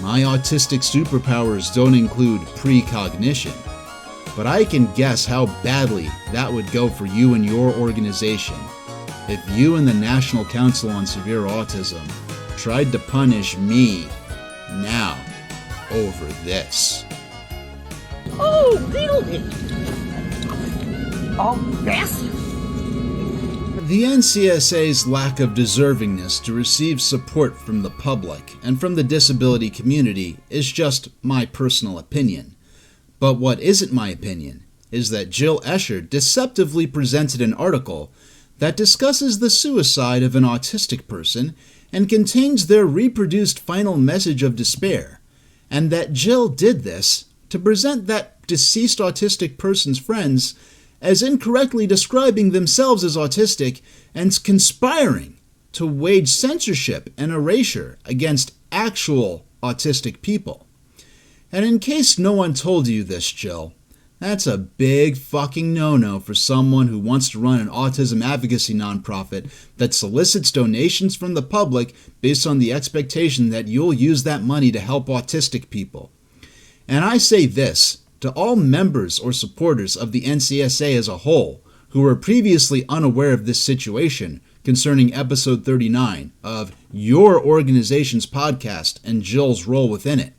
My autistic superpowers don't include precognition, but I can guess how badly that would go for you and your organization if you and the National Council on Severe Autism tried to punish me now over this. Oh, really? Oh, yes? The NCSA's lack of deservingness to receive support from the public and from the disability community is just my personal opinion. But what isn't my opinion is that Jill Escher deceptively presented an article that discusses the suicide of an autistic person and contains their reproduced final message of despair, and that Jill did this to present that deceased autistic person's friends as incorrectly describing themselves as autistic and conspiring to wage censorship and erasure against actual autistic people. And in case no one told you this, Jill, that's a big fucking no-no for someone who wants to run an autism advocacy nonprofit that solicits donations from the public based on the expectation that you'll use that money to help autistic people. And I say this to all members or supporters of the NCSA as a whole who were previously unaware of this situation concerning episode 39 of your organization's podcast and Jill's role within it.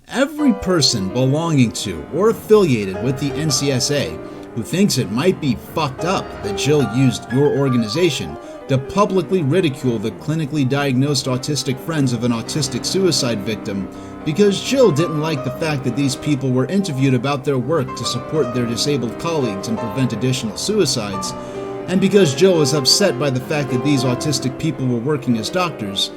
Every person belonging to or affiliated with the NCSA who thinks it might be fucked up that Jill used your organization to publicly ridicule the clinically diagnosed autistic friends of an autistic suicide victim because Jill didn't like the fact that these people were interviewed about their work to support their disabled colleagues and prevent additional suicides, and because Jill was upset by the fact that these autistic people were working as doctors,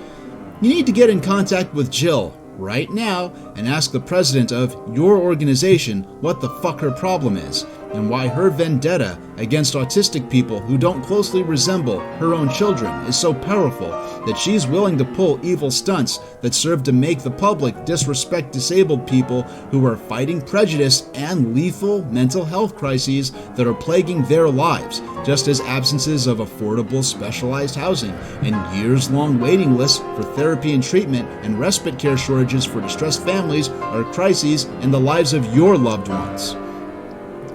you need to get in contact with Jill right now and ask the president of your organization what the fuck her problem is and why her vendetta against autistic people who don't closely resemble her own children is so powerful that she's willing to pull evil stunts that serve to make the public disrespect disabled people who are fighting prejudice and lethal mental health crises that are plaguing their lives, just as absences of affordable specialized housing and years-long waiting lists for therapy and treatment and respite care shortages for distressed families are crises in the lives of your loved ones.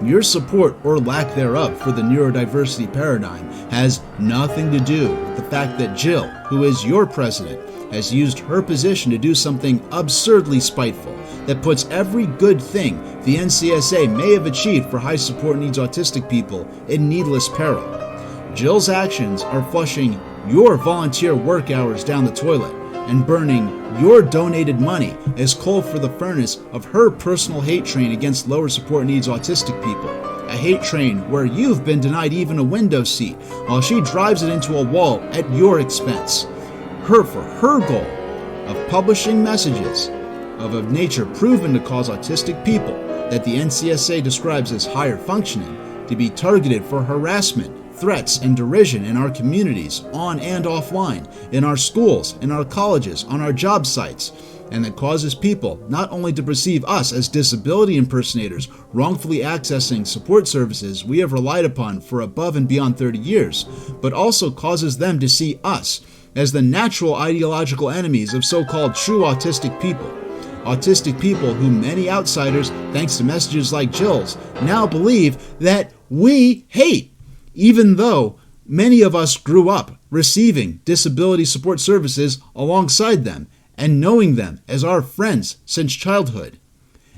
Your support or lack thereof for the neurodiversity paradigm has nothing to do with the fact that Jill, who is your president, has used her position to do something absurdly spiteful that puts every good thing the NCSA may have achieved for high support needs autistic people in needless peril. Jill's actions are flushing your volunteer work hours down the toilet and burning your donated money as coal for the furnace of her personal hate train against lower support needs autistic people. A hate train where you've been denied even a window seat while she drives it into a wall at your expense. For her goal of publishing messages of a nature proven to cause autistic people that the NCSA describes as higher functioning to be targeted for harassment, threats, and derision in our communities, on and offline, in our schools, in our colleges, on our job sites, and that causes people not only to perceive us as disability impersonators wrongfully accessing support services we have relied upon for above and beyond 30 years, but also causes them to see us as the natural ideological enemies of so-called true autistic people. Autistic people who many outsiders, thanks to messages like Jill's, now believe that we hate, even though Many of us grew up receiving disability support services alongside them and knowing them as our friends since childhood.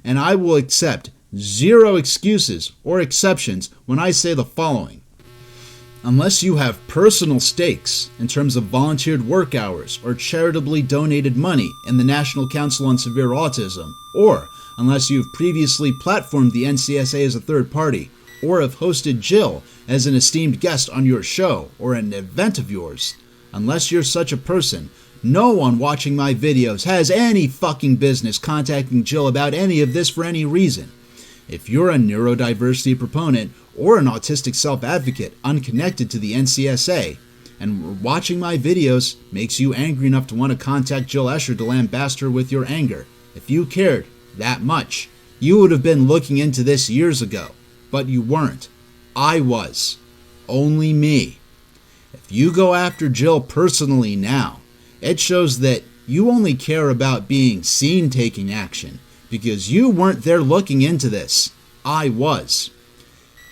And I will accept zero excuses or exceptions when I say the following. Unless you have personal stakes in terms of volunteered work hours or charitably donated money in the National Council on Severe Autism, or unless you've previously platformed the NCSA as a third party, or have hosted Jill as an esteemed guest on your show or an event of yours, unless you're such a person, no one watching my videos has any fucking business contacting Jill about any of this for any reason. If you're a neurodiversity proponent or an autistic self-advocate unconnected to the NCSA, and watching my videos makes you angry enough to want to contact Jill Escher to lambaste her with your anger, if you cared that much, you would have been looking into this years ago. But you weren't. I was. Only me. If you go after Jill personally now, it shows that you only care about being seen taking action, because you weren't there looking into this. I was.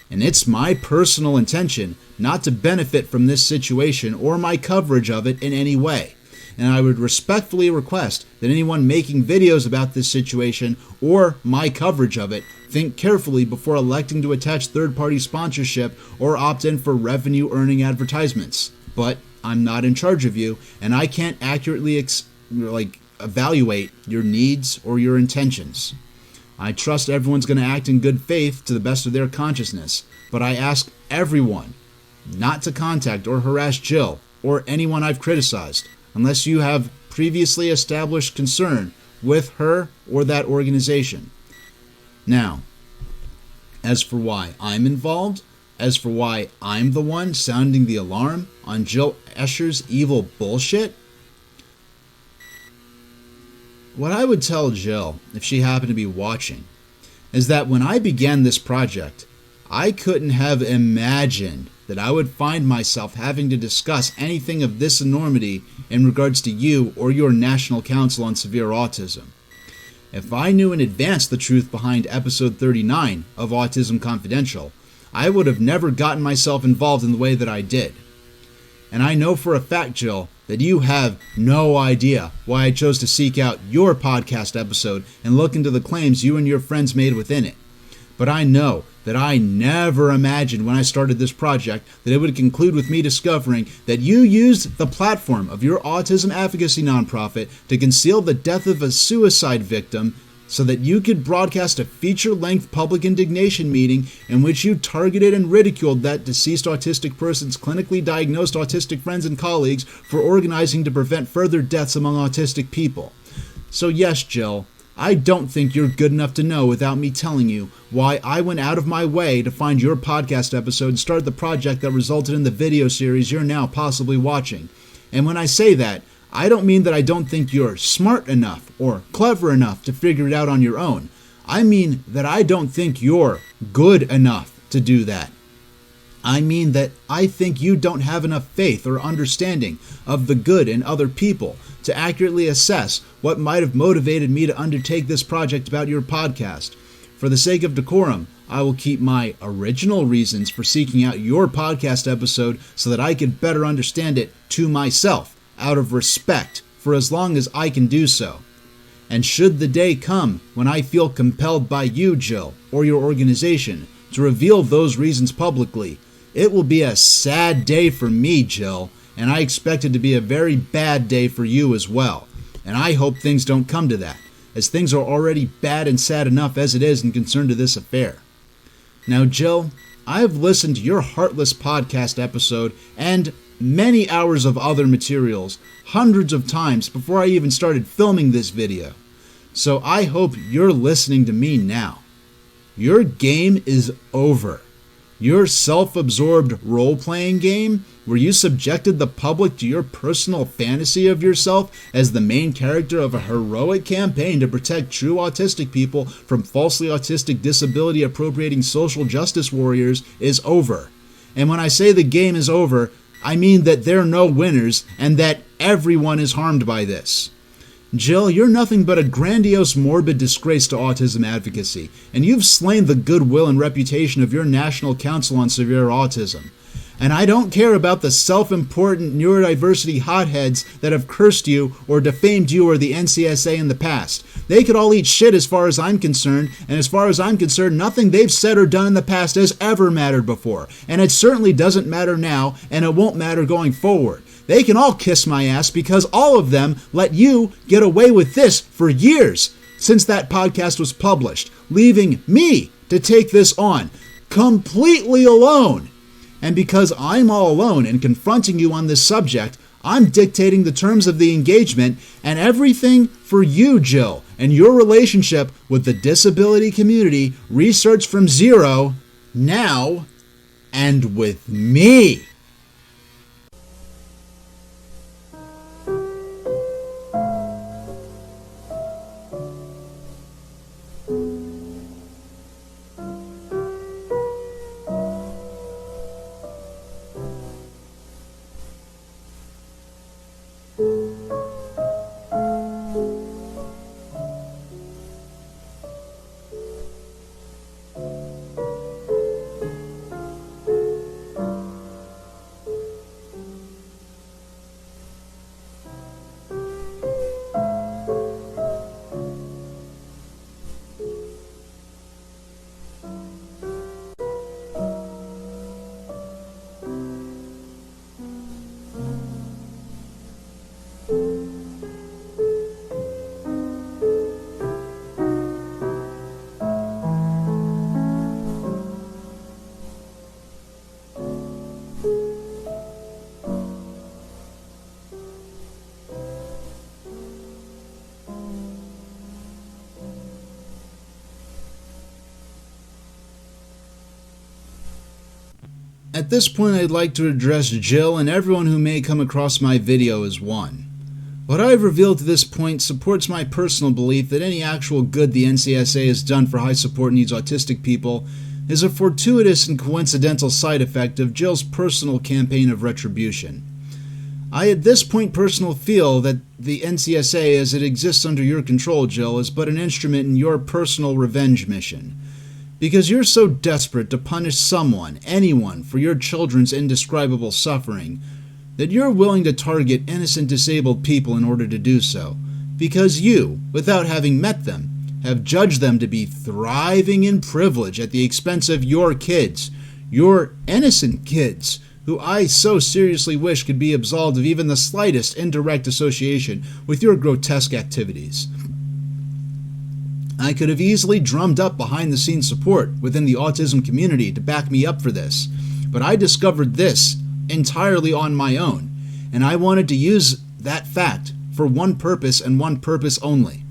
And it's my personal intention not to benefit from this situation or my coverage of it in any way. And I would respectfully request that anyone making videos about this situation or my coverage of it think carefully before electing to attach third-party sponsorship or opt in for revenue-earning advertisements. But I'm not in charge of you, and I can't accurately evaluate your needs or your intentions. I trust everyone's going to act in good faith to the best of their consciousness, but I ask everyone not to contact or harass Jill or anyone I've criticized unless you have previously established concern with her or that organization. Now, as for why I'm involved, as for why I'm the one sounding the alarm on Jill Escher's evil bullshit, what I would tell Jill, if she happened to be watching, is that when I began this project, I couldn't have imagined that I would find myself having to discuss anything of this enormity in regards to you or your National Council on Severe Autism. If I knew in advance the truth behind episode 39 of Autism Confidential, I would have never gotten myself involved in the way that I did. And I know for a fact, Jill, that you have no idea why I chose to seek out your podcast episode and look into the claims you and your friends made within it. But I know that I never imagined when I started this project that it would conclude with me discovering that you used the platform of your autism advocacy nonprofit to conceal the death of a suicide victim so that you could broadcast a feature-length public indignation meeting in which you targeted and ridiculed that deceased autistic person's clinically diagnosed autistic friends and colleagues for organizing to prevent further deaths among autistic people. So yes, Jill, I don't think you're good enough to know without me telling you why I went out of my way to find your podcast episode and start the project that resulted in the video series you're now possibly watching. And when I say that, I don't mean that I don't think you're smart enough or clever enough to figure it out on your own. I mean that I don't think you're good enough to do that. I mean that I think you don't have enough faith or understanding of the good in other people to accurately assess what might have motivated me to undertake this project about your podcast. For the sake of decorum, I will keep my original reasons for seeking out your podcast episode so that I could better understand it to myself, out of respect, for as long as I can do so. And should the day come when I feel compelled by you, Jill, or your organization, to reveal those reasons publicly, it will be a sad day for me, Jill, and I expect it to be a very bad day for you as well. And I hope things don't come to that, as things are already bad and sad enough as it is in concern to this affair. Now, Jill, I have listened to your Heartless podcast episode and many hours of other materials hundreds of times before I even started filming this video. So I hope you're listening to me now. Your game is over. Your self-absorbed role-playing game, where you subjected the public to your personal fantasy of yourself as the main character of a heroic campaign to protect true autistic people from falsely autistic disability appropriating social justice warriors, is over. And when I say the game is over, I mean that there are no winners and that everyone is harmed by this. Jill, you're nothing but a grandiose, morbid disgrace to autism advocacy, and you've slain the goodwill and reputation of your National Council on Severe Autism. And I don't care about the self-important neurodiversity hotheads that have cursed you or defamed you or the NCSA in the past. They could all eat shit as far as I'm concerned, and as far as I'm concerned, nothing they've said or done in the past has ever mattered before. And it certainly doesn't matter now, and it won't matter going forward. They can all kiss my ass because all of them let you get away with this for years since that podcast was published, leaving me to take this on completely alone. And because I'm all alone in confronting you on this subject, I'm dictating the terms of the engagement and everything for you, Jill, and your relationship with the disability community, research from zero, now, and with me. At this point, I'd like to address Jill and everyone who may come across my video as one. What I've revealed to this point supports my personal belief that any actual good the NCSA has done for high support needs autistic people is a fortuitous and coincidental side effect of Jill's personal campaign of retribution. I at this point personally feel that the NCSA as it exists under your control, Jill, is but an instrument in your personal revenge mission. Because you're so desperate to punish someone, anyone, for your children's indescribable suffering, that you're willing to target innocent disabled people in order to do so. Because you, without having met them, have judged them to be thriving in privilege at the expense of your kids, your innocent kids, who I so seriously wish could be absolved of even the slightest indirect association with your grotesque activities. I could have easily drummed up behind-the-scenes support within the autism community to back me up for this, but I discovered this entirely on my own, and I wanted to use that fact for one purpose and one purpose only.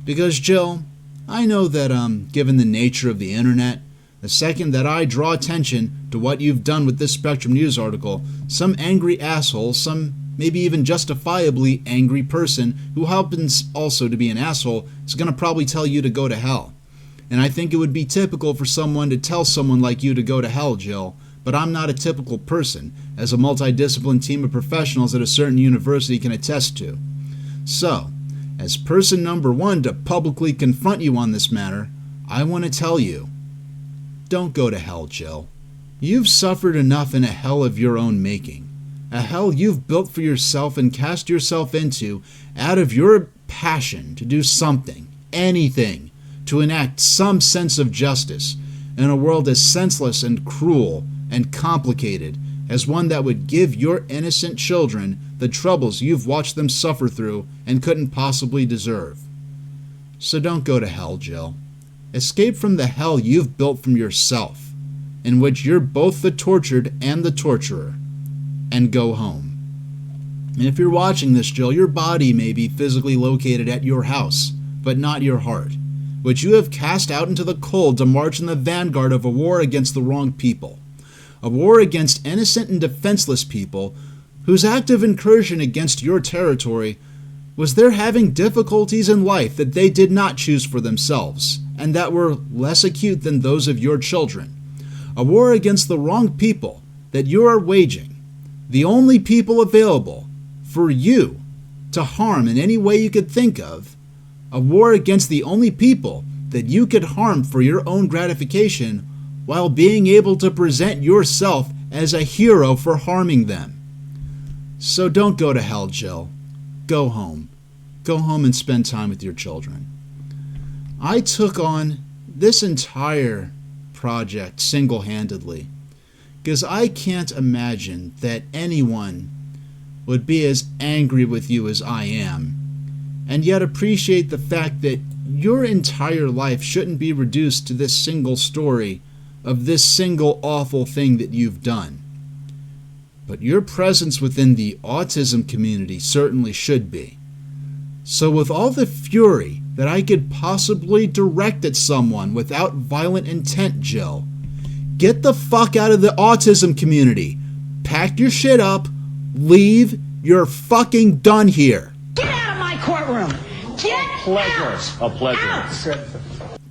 Because, Jill, I know that, given the nature of the internet, the second that I draw attention to what you've done with this Spectrum News article, some angry asshole, some maybe even justifiably angry person who happens also to be an asshole is going to probably tell you to go to hell. And I think it would be typical for someone to tell someone like you to go to hell, Jill, but I'm not a typical person, as a multidisciplinary team of professionals at a certain university can attest to. So, as person number one to publicly confront you on this matter, I want to tell you, don't go to hell, Jill. You've suffered enough in a hell of your own making. A hell you've built for yourself and cast yourself into out of your passion to do something, anything, to enact some sense of justice in a world as senseless and cruel and complicated as one that would give your innocent children the troubles you've watched them suffer through and couldn't possibly deserve. So don't go to hell, Jill. Escape from the hell you've built from yourself, in which you're both the tortured and the torturer, and go home. And if you're watching this, Jill, your body may be physically located at your house, but not your heart, which you have cast out into the cold to march in the vanguard of a war against the wrong people. A war against innocent and defenseless people whose active incursion against your territory was their having difficulties in life that they did not choose for themselves, and that were less acute than those of your children. A war against the wrong people that you are waging, the only people available for you to harm in any way you could think of, a war against the only people that you could harm for your own gratification while being able to present yourself as a hero for harming them. So don't go to hell, Jill. Go home. Go home and spend time with your children. I took on this entire project single-handedly because I can't imagine that anyone would be as angry with you as I am, and yet appreciate the fact that your entire life shouldn't be reduced to this single story of this single awful thing that you've done. But your presence within the autism community certainly should be. So with all the fury that I could possibly direct at someone without violent intent, Jill, get the fuck out of the autism community. Pack your shit up. Leave. You're fucking done here. Get out of my courtroom. Get out. A pleasure. Out.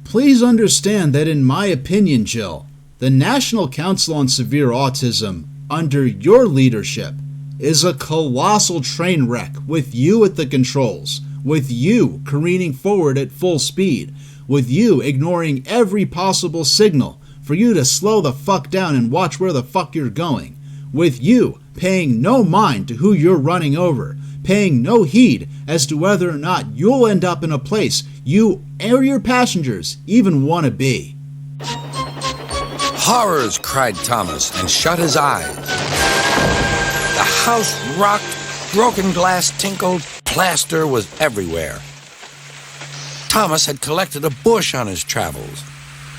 Please understand that in my opinion, Jill, the National Council on Severe Autism, under your leadership, is a colossal train wreck with you at the controls, with you careening forward at full speed, with you ignoring every possible signal for you to slow the fuck down and watch where the fuck you're going, with you paying no mind to who you're running over, paying no heed as to whether or not you'll end up in a place you or your passengers even want to be. Horrors, cried Thomas, and shut his eyes. The house rocked, broken glass tinkled, plaster was everywhere. Thomas had collected a bush on his travels.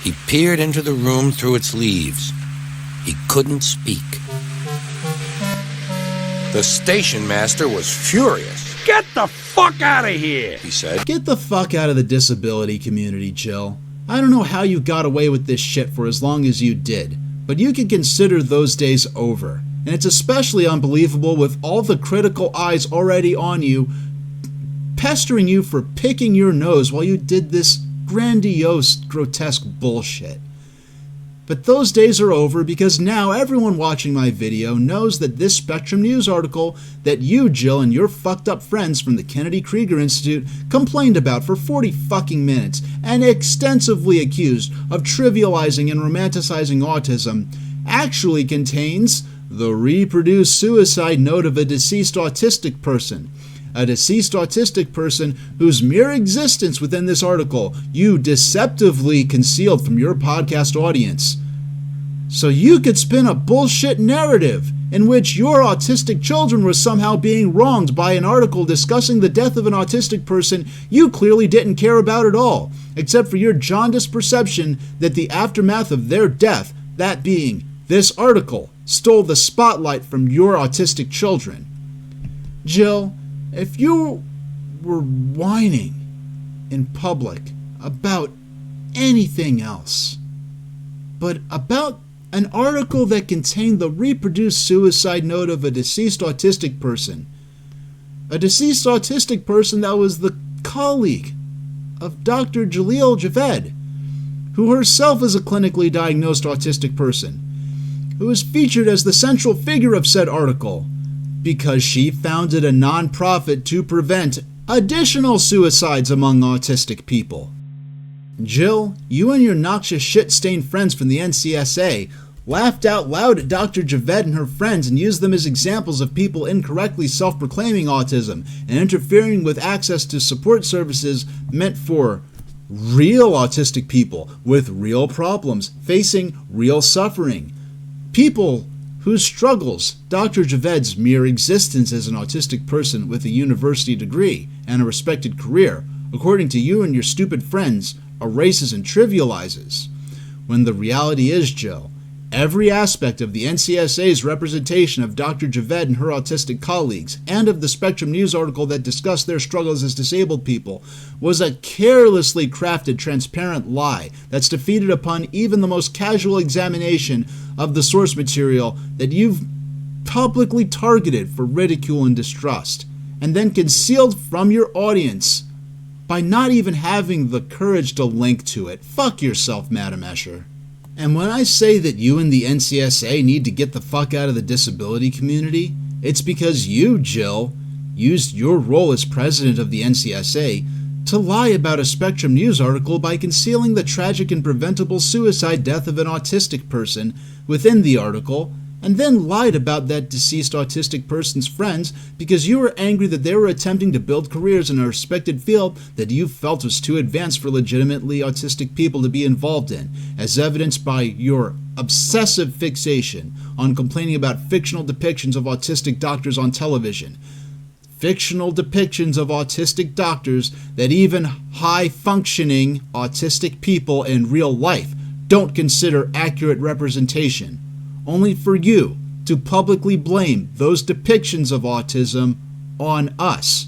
He peered into the room through its leaves. He couldn't speak. The station master was furious. Get the fuck out of here, he said. Get the fuck out of the disability community, Jill. I don't know how you got away with this shit for as long as you did, but you can consider those days over. And it's especially unbelievable with all the critical eyes already on you, pestering you for picking your nose while you did this grandiose, grotesque bullshit. But those days are over because now everyone watching my video knows that this Spectrum News article that you, Jill, and your fucked up friends from the Kennedy Krieger Institute complained about for 40 fucking minutes and extensively accused of trivializing and romanticizing autism actually contains the reproduced suicide note of a deceased autistic person. A deceased autistic person whose mere existence within this article you deceptively concealed from your podcast audience. So you could spin a bullshit narrative in which your autistic children were somehow being wronged by an article discussing the death of an autistic person you clearly didn't care about at all, except for your jaundiced perception that the aftermath of their death, that being this article, stole the spotlight from your autistic children. Jill, if you were whining in public about anything else, but about an article that contained the reproduced suicide note of a deceased autistic person, a deceased autistic person that was the colleague of Dr. Jaleel Javed, who herself is a clinically diagnosed autistic person, who is featured as the central figure of said article, because she founded a non-profit to prevent additional suicides among autistic people. Jill, you and your noxious shit-stained friends from the NCSA laughed out loud at Dr. Javed and her friends and used them as examples of people incorrectly self-proclaiming autism and interfering with access to support services meant for real autistic people with real problems, facing real suffering. People whose struggles, Dr. Javed's mere existence as an autistic person with a university degree and a respected career, according to you and your stupid friends, erases and trivializes. When the reality is, Jill, every aspect of the NCSA's representation of Dr. Javed and her autistic colleagues, and of the Spectrum News article that discussed their struggles as disabled people, was a carelessly crafted, transparent lie that's defeated upon even the most casual examination of the source material that you've publicly targeted for ridicule and distrust, and then concealed from your audience by not even having the courage to link to it. Fuck yourself, Madam Escher. And when I say that you and the NCSA need to get the fuck out of the disability community, it's because you, Jill, used your role as president of the NCSA to lie about a Spectrum News article by concealing the tragic and preventable suicide death of an autistic person within the article and then lied about that deceased autistic person's friends because you were angry that they were attempting to build careers in a respected field that you felt was too advanced for legitimately autistic people to be involved in, as evidenced by your obsessive fixation on complaining about fictional depictions of autistic doctors on television. Fictional depictions of autistic doctors that even high-functioning autistic people in real life don't consider accurate representation, only for you to publicly blame those depictions of autism on us.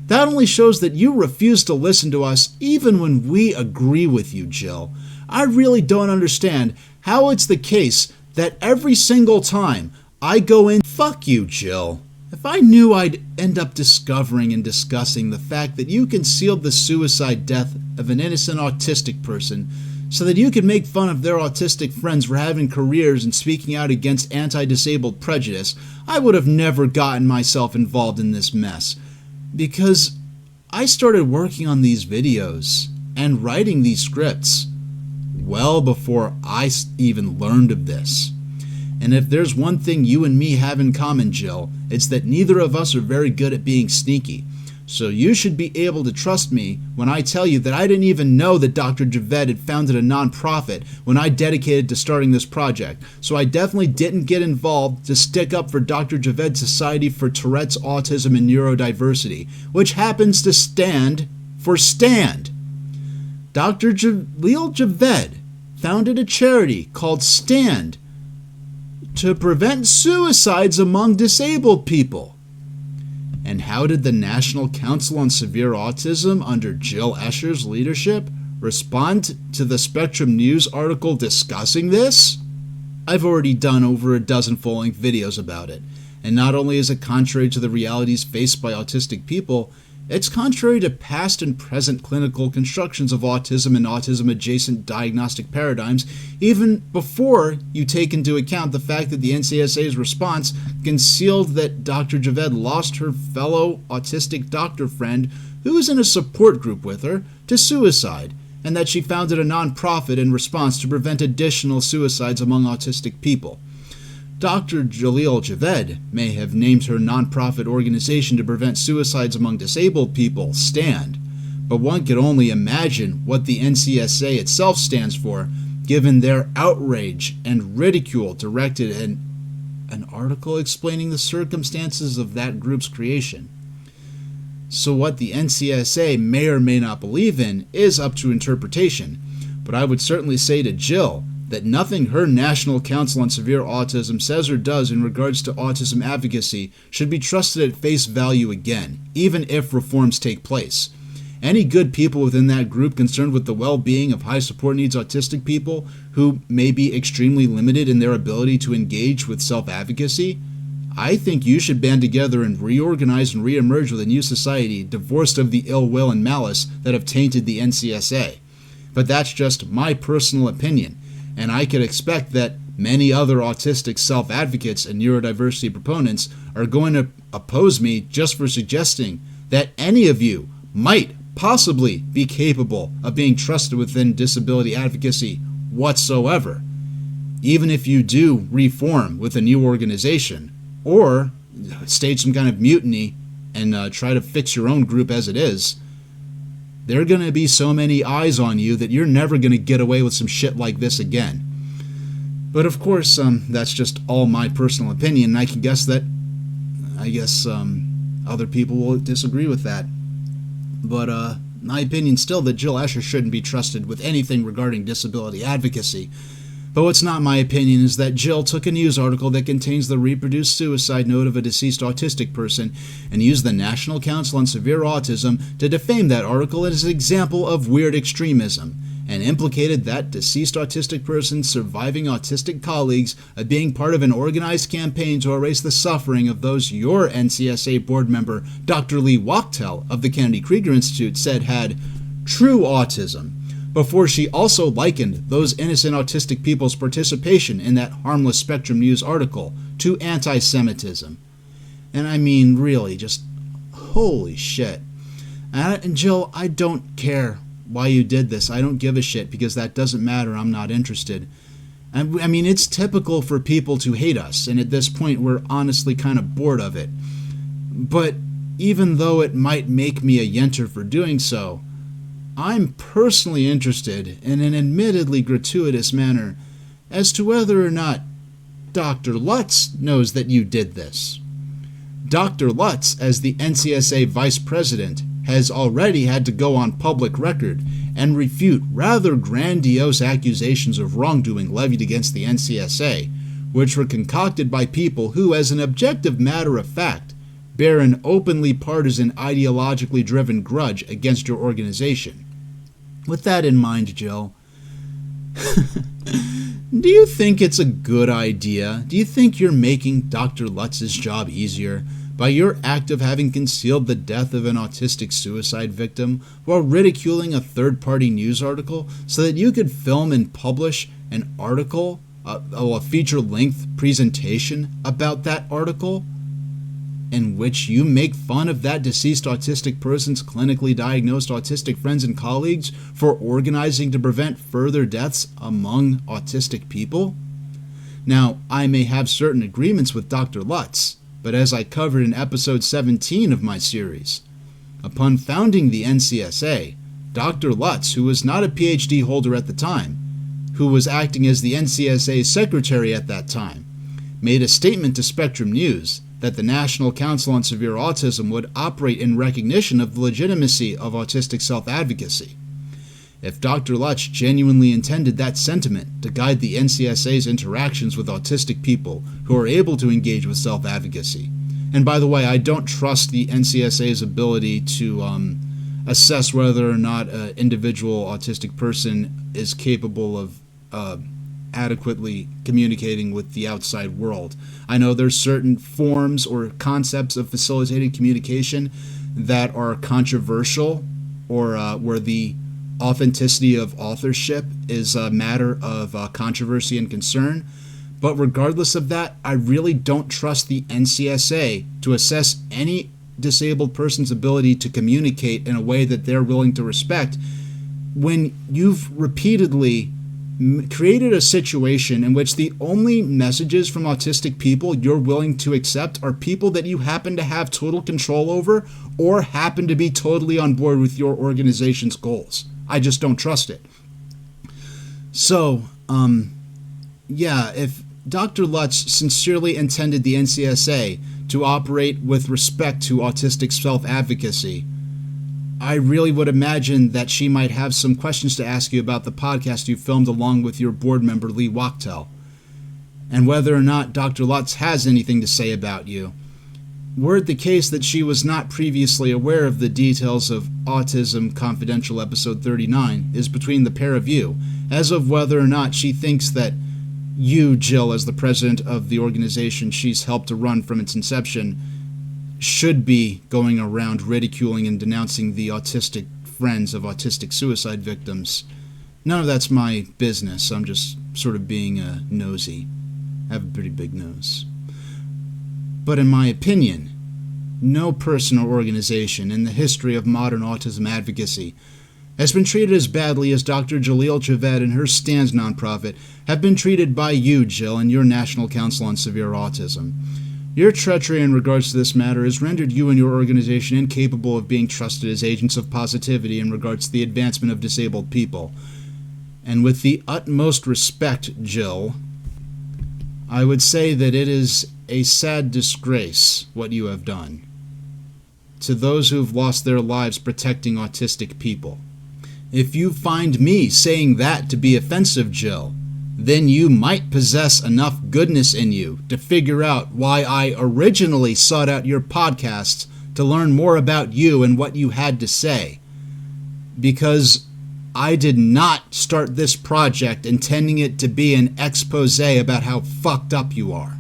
That only shows that you refuse to listen to us even when we agree with you, Jill. I really don't understand how it's the case that every single time I go in, fuck you, Jill. If I knew I'd end up discovering and discussing the fact that you concealed the suicide death of an innocent autistic person so that you could make fun of their autistic friends for having careers and speaking out against anti-disabled prejudice, I would have never gotten myself involved in this mess. Because I started working on these videos and writing these scripts well before I even learned of this. And if there's one thing you and me have in common, Jill, it's that neither of us are very good at being sneaky. So you should be able to trust me when I tell you that I didn't even know that Dr. Javed had founded a non-profit when I dedicated to starting this project. So I definitely didn't get involved to stick up for Dr. Javed's Society for Tourette's, Autism, and Neurodiversity, which happens to stand for STAND. Dr. Jalil Javed founded a charity called STAND to prevent suicides among disabled people. And how did the National Council on Severe Autism, under Jill Escher's leadership, respond to the Spectrum News article discussing this? I've already done over a dozen full-length videos about it, and not only is it contrary to the realities faced by autistic people, it's contrary to past and present clinical constructions of autism and autism-adjacent diagnostic paradigms, even before you take into account the fact that the NCSA's response concealed that Dr. Javed lost her fellow autistic doctor friend, who was in a support group with her, to suicide, and that she founded a non-profit in response to prevent additional suicides among autistic people. Dr. Jalil Javed may have named her nonprofit organization to prevent suicides among disabled people STAND, but one can only imagine what the NCSA itself stands for, given their outrage and ridicule directed in an article explaining the circumstances of that group's creation. So what the NCSA may or may not believe in is up to interpretation, but I would certainly say to Jill that nothing her National Council on Severe Autism says or does in regards to autism advocacy should be trusted at face value again, even if reforms take place. Any good people within that group concerned with the well-being of high support needs autistic people who may be extremely limited in their ability to engage with self-advocacy, I think you should band together and reorganize and reemerge with a new society divorced of the ill will and malice that have tainted the NCSA. But that's just my personal opinion, and I could expect that many other autistic self-advocates and neurodiversity proponents are going to oppose me just for suggesting that any of you might possibly be capable of being trusted within disability advocacy whatsoever, even if you do reform with a new organization or stage some kind of mutiny and try to fix your own group as it is. There are going to be so many eyes on you that you're never going to get away with some shit like this again. But of course, that's just all my personal opinion, and I can guess that, other people will disagree with that. But my opinion still that Jill Escher shouldn't be trusted with anything regarding disability advocacy. But what's not my opinion is that Jill took a news article that contains the reproduced suicide note of a deceased autistic person and used the National Council on Severe Autism to defame that article as an example of weird extremism, and implicated that deceased autistic person's surviving autistic colleagues of being part of an organized campaign to erase the suffering of those your NCSA board member, Dr. Lee Wachtel of the Kennedy Krieger Institute, said had true autism, before she also likened those innocent autistic people's participation in that harmless Spectrum News article to anti-Semitism. And I mean, really, just holy shit. And Jill, I don't care why you did this. I don't give a shit, because that doesn't matter. I'm not interested. I mean, it's typical for people to hate us, and at this point we're honestly kind of bored of it. But even though it might make me a yenter for doing so, I'm personally interested in an admittedly gratuitous manner as to whether or not Dr. Lutz knows that you did this. Dr. Lutz, as the NCSA Vice President, has already had to go on public record and refute rather grandiose accusations of wrongdoing levied against the NCSA, which were concocted by people who, as an objective matter of fact, bear an openly partisan, ideologically driven grudge against your organization. With that in mind, Jill, do you think it's a good idea? Do you think you're making Dr. Lutz's job easier by your act of having concealed the death of an autistic suicide victim while ridiculing a third-party news article so that you could film and publish an article, a feature-length presentation about that article, in which you make fun of that deceased autistic person's clinically diagnosed autistic friends and colleagues for organizing to prevent further deaths among autistic people? Now, I may have certain agreements with Dr. Lutz, but as I covered in episode 17 of my series, upon founding the NCSA, Dr. Lutz, who was not a PhD holder at the time, who was acting as the NCSA secretary at that time, made a statement to Spectrum News that the National Council on Severe Autism would operate in recognition of the legitimacy of autistic self-advocacy. If Dr. Lutz genuinely intended that sentiment to guide the NCSA's interactions with autistic people who are able to engage with self-advocacy, and by the way, I don't trust the NCSA's ability to assess whether or not an individual autistic person is capable of adequately communicating with the outside world. I know there's certain forms or concepts of facilitated communication that are controversial, or where the authenticity of authorship is a matter of controversy and concern. But regardless of that, I really don't trust the NCSA to assess any disabled person's ability to communicate in a way that they're willing to respect when you've repeatedly created a situation in which the only messages from autistic people you're willing to accept are people that you happen to have total control over or happen to be totally on board with your organization's goals. I just don't trust it. So, if Dr. Lutz sincerely intended the NCSA to operate with respect to autistic self-advocacy, I really would imagine that she might have some questions to ask you about the podcast you filmed along with your board member, Lee Wachtel, and whether or not Dr. Lutz has anything to say about you. Were it the case that she was not previously aware of the details of Autism Confidential episode 39 is between the pair of you, as of whether or not she thinks that you, Jill, as the president of the organization she's helped to run from its inception, should be going around ridiculing and denouncing the autistic friends of autistic suicide victims. None of that's my business. I'm just sort of being nosy. I have a pretty big nose. But in my opinion, no person or organization in the history of modern autism advocacy has been treated as badly as Dr. Jaleel Javed and her STANDS nonprofit have been treated by you, Jill, and your National Council on Severe Autism. Your treachery in regards to this matter has rendered you and your organization incapable of being trusted as agents of positivity in regards to the advancement of disabled people. And with the utmost respect, Jill, I would say that it is a sad disgrace what you have done to those who have lost their lives protecting autistic people. If you find me saying that to be offensive, Jill, then you might possess enough goodness in you to figure out why I originally sought out your podcasts to learn more about you and what you had to say. Because I did not start this project intending it to be an expose about how fucked up you are.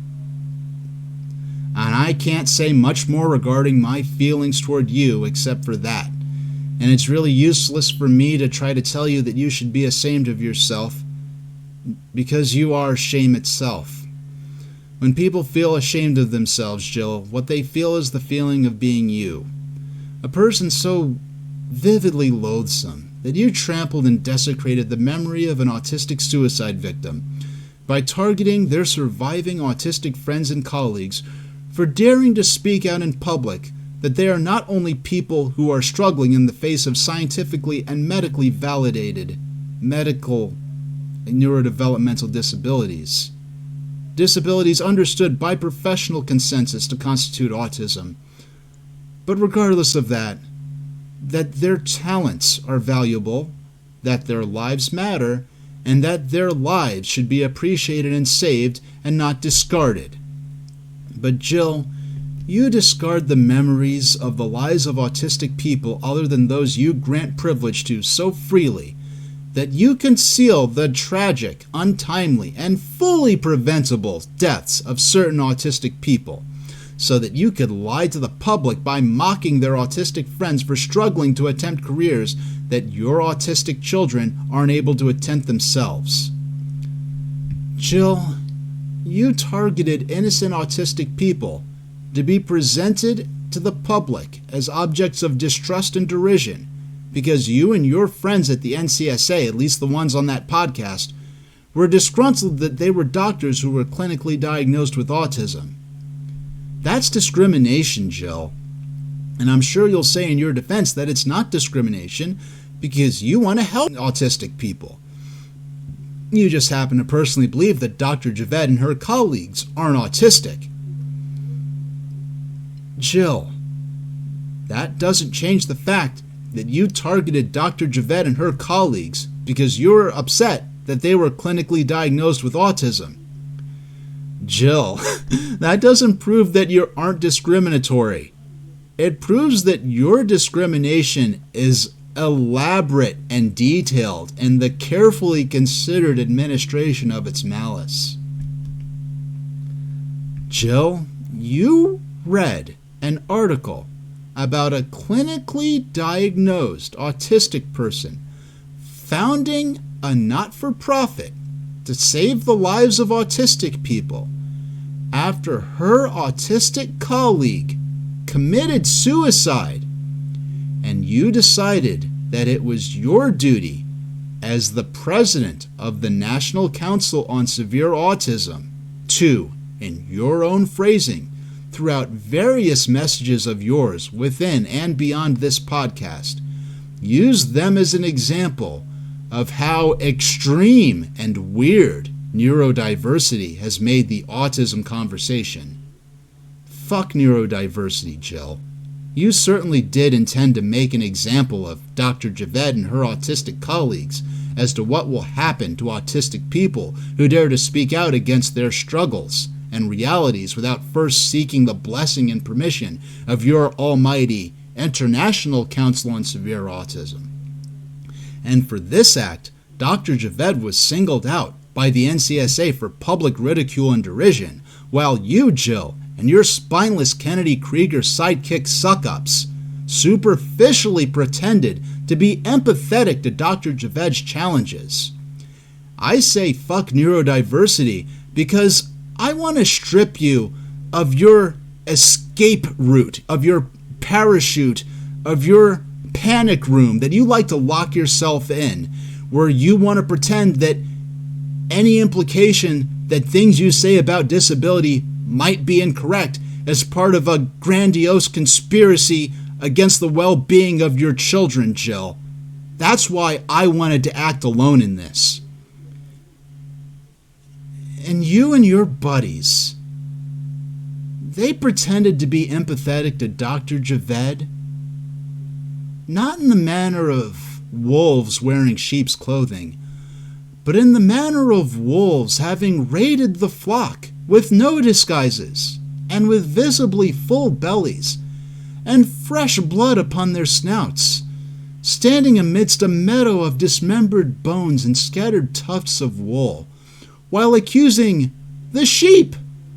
And I can't say much more regarding my feelings toward you except for that. And it's really useless for me to try to tell you that you should be ashamed of yourself, because you are shame itself. When people feel ashamed of themselves, Jill, what they feel is the feeling of being you. A person so vividly loathsome that you trampled and desecrated the memory of an autistic suicide victim by targeting their surviving autistic friends and colleagues for daring to speak out in public that they are not only people who are struggling in the face of scientifically and medically validated medical and neurodevelopmental disabilities, disabilities understood by professional consensus to constitute autism, but regardless of that their talents are valuable, that their lives matter, and that their lives should be appreciated and saved and not discarded. But Jill, you discard the memories of the lives of autistic people other than those you grant privilege to so freely that you conceal the tragic, untimely, and fully preventable deaths of certain autistic people, so that you could lie to the public by mocking their autistic friends for struggling to attempt careers that your autistic children aren't able to attempt themselves. Jill, you targeted innocent autistic people to be presented to the public as objects of distrust and derision because you and your friends at the NCSA, at least the ones on that podcast, were disgruntled that they were doctors who were clinically diagnosed with autism. That's discrimination, Jill. And I'm sure you'll say in your defense that it's not discrimination because you want to help autistic people. You just happen to personally believe that Dr. Javed and her colleagues aren't autistic. Jill, that doesn't change the fact that you targeted Dr. Javed and her colleagues because you were upset that they were clinically diagnosed with autism. Jill, that doesn't prove that you aren't discriminatory. It proves that your discrimination is elaborate and detailed in the carefully considered administration of its malice. Jill, you read an article about a clinically diagnosed autistic person founding a not-for-profit to save the lives of autistic people after her autistic colleague committed suicide, and you decided that it was your duty as the president of the National Council on Severe Autism to, in your own phrasing, throughout various messages of yours within and beyond this podcast, use them as an example of how extreme and weird neurodiversity has made the autism conversation. Fuck neurodiversity, Jill. You certainly did intend to make an example of Dr. Javed and her autistic colleagues as to what will happen to autistic people who dare to speak out against their struggles and realities without first seeking the blessing and permission of your almighty International Council on Severe Autism. And for this act, Dr. Javed was singled out by the NCSA for public ridicule and derision, while you, Jill, and your spineless Kennedy Krieger sidekick suck-ups superficially pretended to be empathetic to Dr. Javed's challenges. I say fuck neurodiversity because I want to strip you of your escape route, of your parachute, of your panic room that you like to lock yourself in, where you want to pretend that any implication that things you say about disability might be incorrect as part of a grandiose conspiracy against the well-being of your children, Jill. That's why I wanted to act alone in this. And you and your buddies, they pretended to be empathetic to Dr. Javed, not in the manner of wolves wearing sheep's clothing, but in the manner of wolves having raided the flock with no disguises and with visibly full bellies and fresh blood upon their snouts, standing amidst a meadow of dismembered bones and scattered tufts of wool, while accusing the sheep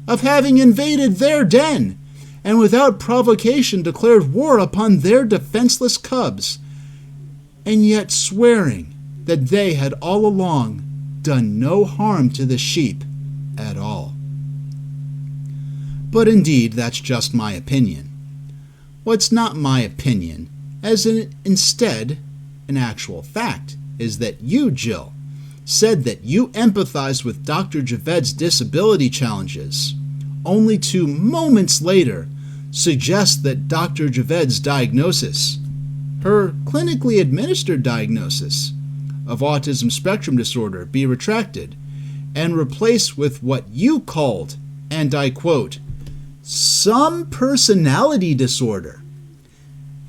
of having invaded their den and without provocation declared war upon their defenseless cubs, and yet swearing that they had all along done no harm to the sheep at all. But indeed, that's just my opinion. What's not my opinion, instead an actual fact, is that you, Jill, said that you empathized with Dr. Javed's disability challenges, only to moments later suggest that Dr. Javed's diagnosis, her clinically administered diagnosis of autism spectrum disorder, be retracted and replaced with what you called, and I quote, some personality disorder,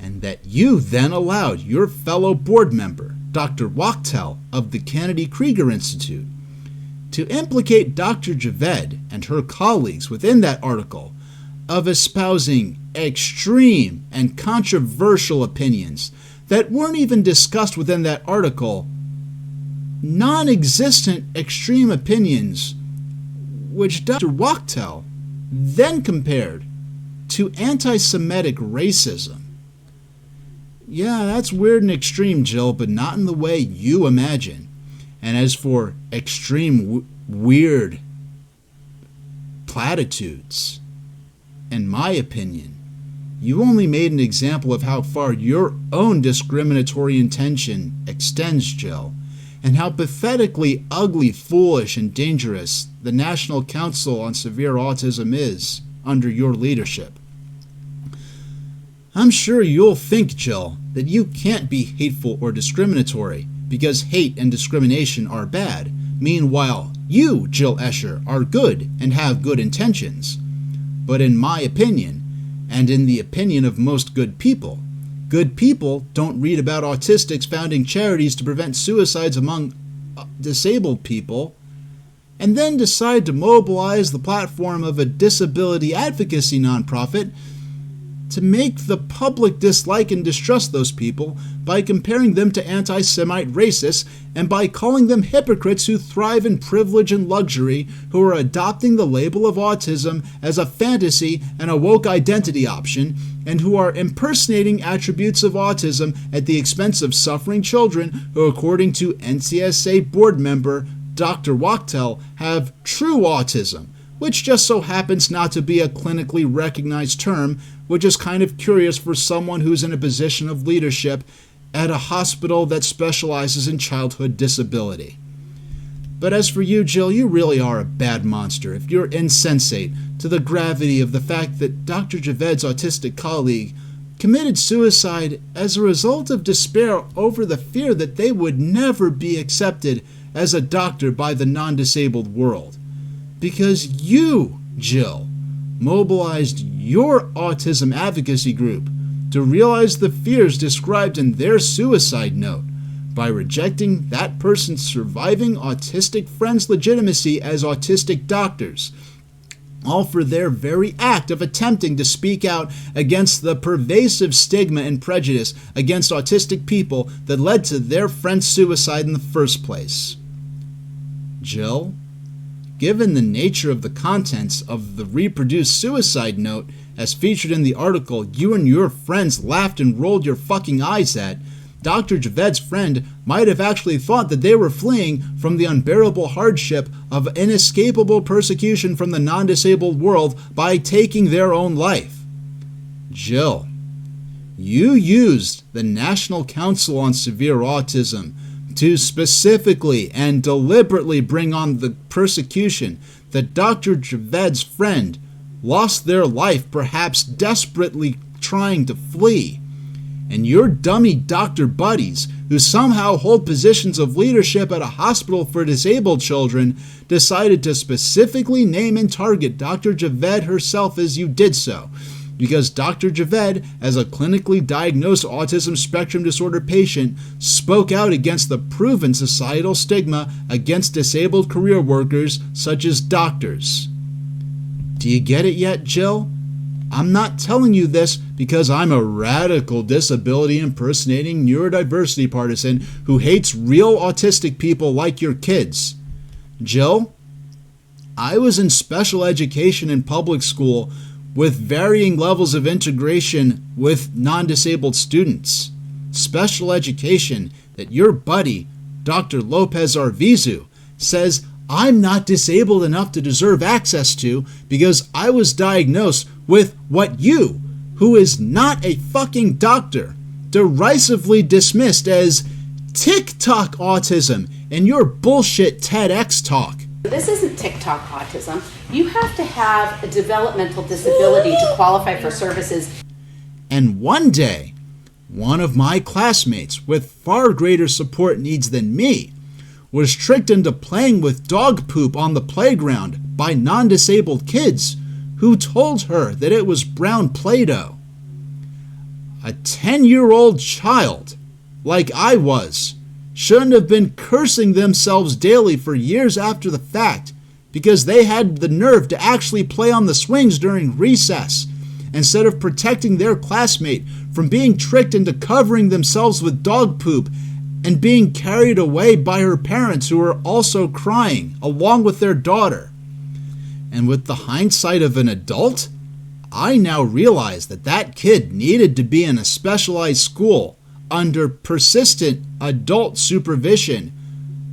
and that you then allowed your fellow board member, Dr. Wachtel of the Kennedy Krieger Institute, to implicate Dr. Javed and her colleagues within that article of espousing extreme and controversial opinions that weren't even discussed within that article, non-existent extreme opinions which Dr. Wachtel then compared to anti-Semitic racism. Yeah, that's weird and extreme, Jill, but not in the way you imagine. And as for extreme weird platitudes, in my opinion, you only made an example of how far your own discriminatory intention extends, Jill, and how pathetically ugly, foolish, and dangerous the National Council on Severe Autism is under your leadership. I'm sure you'll think, Jill, that you can't be hateful or discriminatory because hate and discrimination are bad. Meanwhile, you, Jill Escher, are good and have good intentions. But in my opinion, and in the opinion of most good people don't read about autistics founding charities to prevent suicides among disabled people, and then decide to mobilize the platform of a disability advocacy nonprofit to make the public dislike and distrust those people by comparing them to anti-Semite racists and by calling them hypocrites who thrive in privilege and luxury, who are adopting the label of autism as a fantasy and a woke identity option, and who are impersonating attributes of autism at the expense of suffering children who, according to NCSA board member Dr. Wachtel, have true autism, which just so happens not to be a clinically recognized term, which is kind of curious for someone who's in a position of leadership at a hospital that specializes in childhood disability. But as for you, Jill, you really are a bad monster if you're insensate to the gravity of the fact that Dr. Javed's autistic colleague committed suicide as a result of despair over the fear that they would never be accepted as a doctor by the non-disabled world. Because you, Jill, mobilized your autism advocacy group to realize the fears described in their suicide note by rejecting that person's surviving autistic friend's legitimacy as autistic doctors, all for their very act of attempting to speak out against the pervasive stigma and prejudice against autistic people that led to their friend's suicide in the first place. Jill, given the nature of the contents of the reproduced suicide note as featured in the article you and your friends laughed and rolled your fucking eyes at, Dr. Javed's friend might have actually thought that they were fleeing from the unbearable hardship of inescapable persecution from the non-disabled world by taking their own life. Jill, you used the National Council on Severe Autism to specifically and deliberately bring on the persecution that Dr. Javed's friend lost their life, perhaps desperately trying to flee. And your dummy doctor buddies, who somehow hold positions of leadership at a hospital for disabled children, decided to specifically name and target Dr. Javed herself as you did so, because Dr. Javed, as a clinically diagnosed autism spectrum disorder patient, spoke out against the proven societal stigma against disabled career workers such as doctors. Do you get it yet, Jill? I'm not telling you this because I'm a radical disability impersonating neurodiversity partisan who hates real autistic people like your kids. Jill, I was in special education in public school with varying levels of integration with non-disabled students. Special education that your buddy, Dr. Lopez Arvizu, says I'm not disabled enough to deserve access to because I was diagnosed with what you, who is not a fucking doctor, derisively dismissed as TikTok autism in your bullshit TEDx talk. This isn't TikTok autism. You have to have a developmental disability to qualify for services. And one day, one of my classmates with far greater support needs than me was tricked into playing with dog poop on the playground by non-disabled kids who told her that it was brown Play-Doh. A 10-year-old child, like I was, shouldn't have been cursing themselves daily for years after the fact because they had the nerve to actually play on the swings during recess instead of protecting their classmate from being tricked into covering themselves with dog poop and being carried away by her parents who were also crying along with their daughter. And with the hindsight of an adult, I now realize that that kid needed to be in a specialized school under persistent adult supervision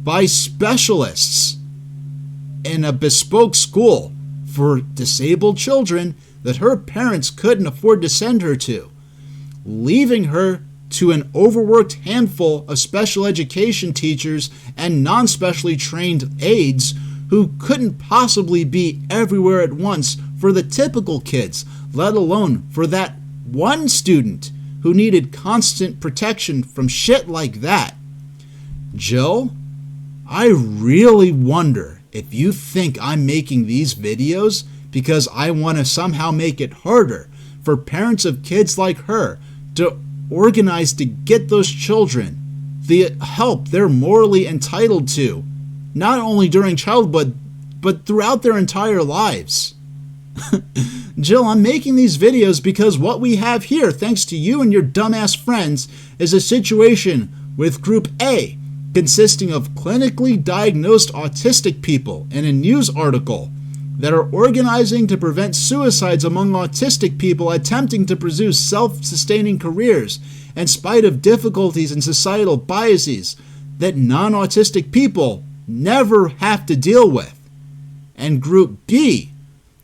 by specialists in a bespoke school for disabled children that her parents couldn't afford to send her to, leaving her to an overworked handful of special education teachers and non-specially trained aides who couldn't possibly be everywhere at once for the typical kids, let alone for that one student who needed constant protection from shit like that. Jill, I really wonder if you think I'm making these videos because I want to somehow make it harder for parents of kids like her to organize to get those children the help they're morally entitled to, not only during childhood, but throughout their entire lives. Jill, I'm making these videos because what we have here, thanks to you and your dumbass friends, is a situation with Group A, consisting of clinically diagnosed autistic people in a news article that are organizing to prevent suicides among autistic people attempting to pursue self-sustaining careers in spite of difficulties and societal biases that non-autistic people never have to deal with. And Group B,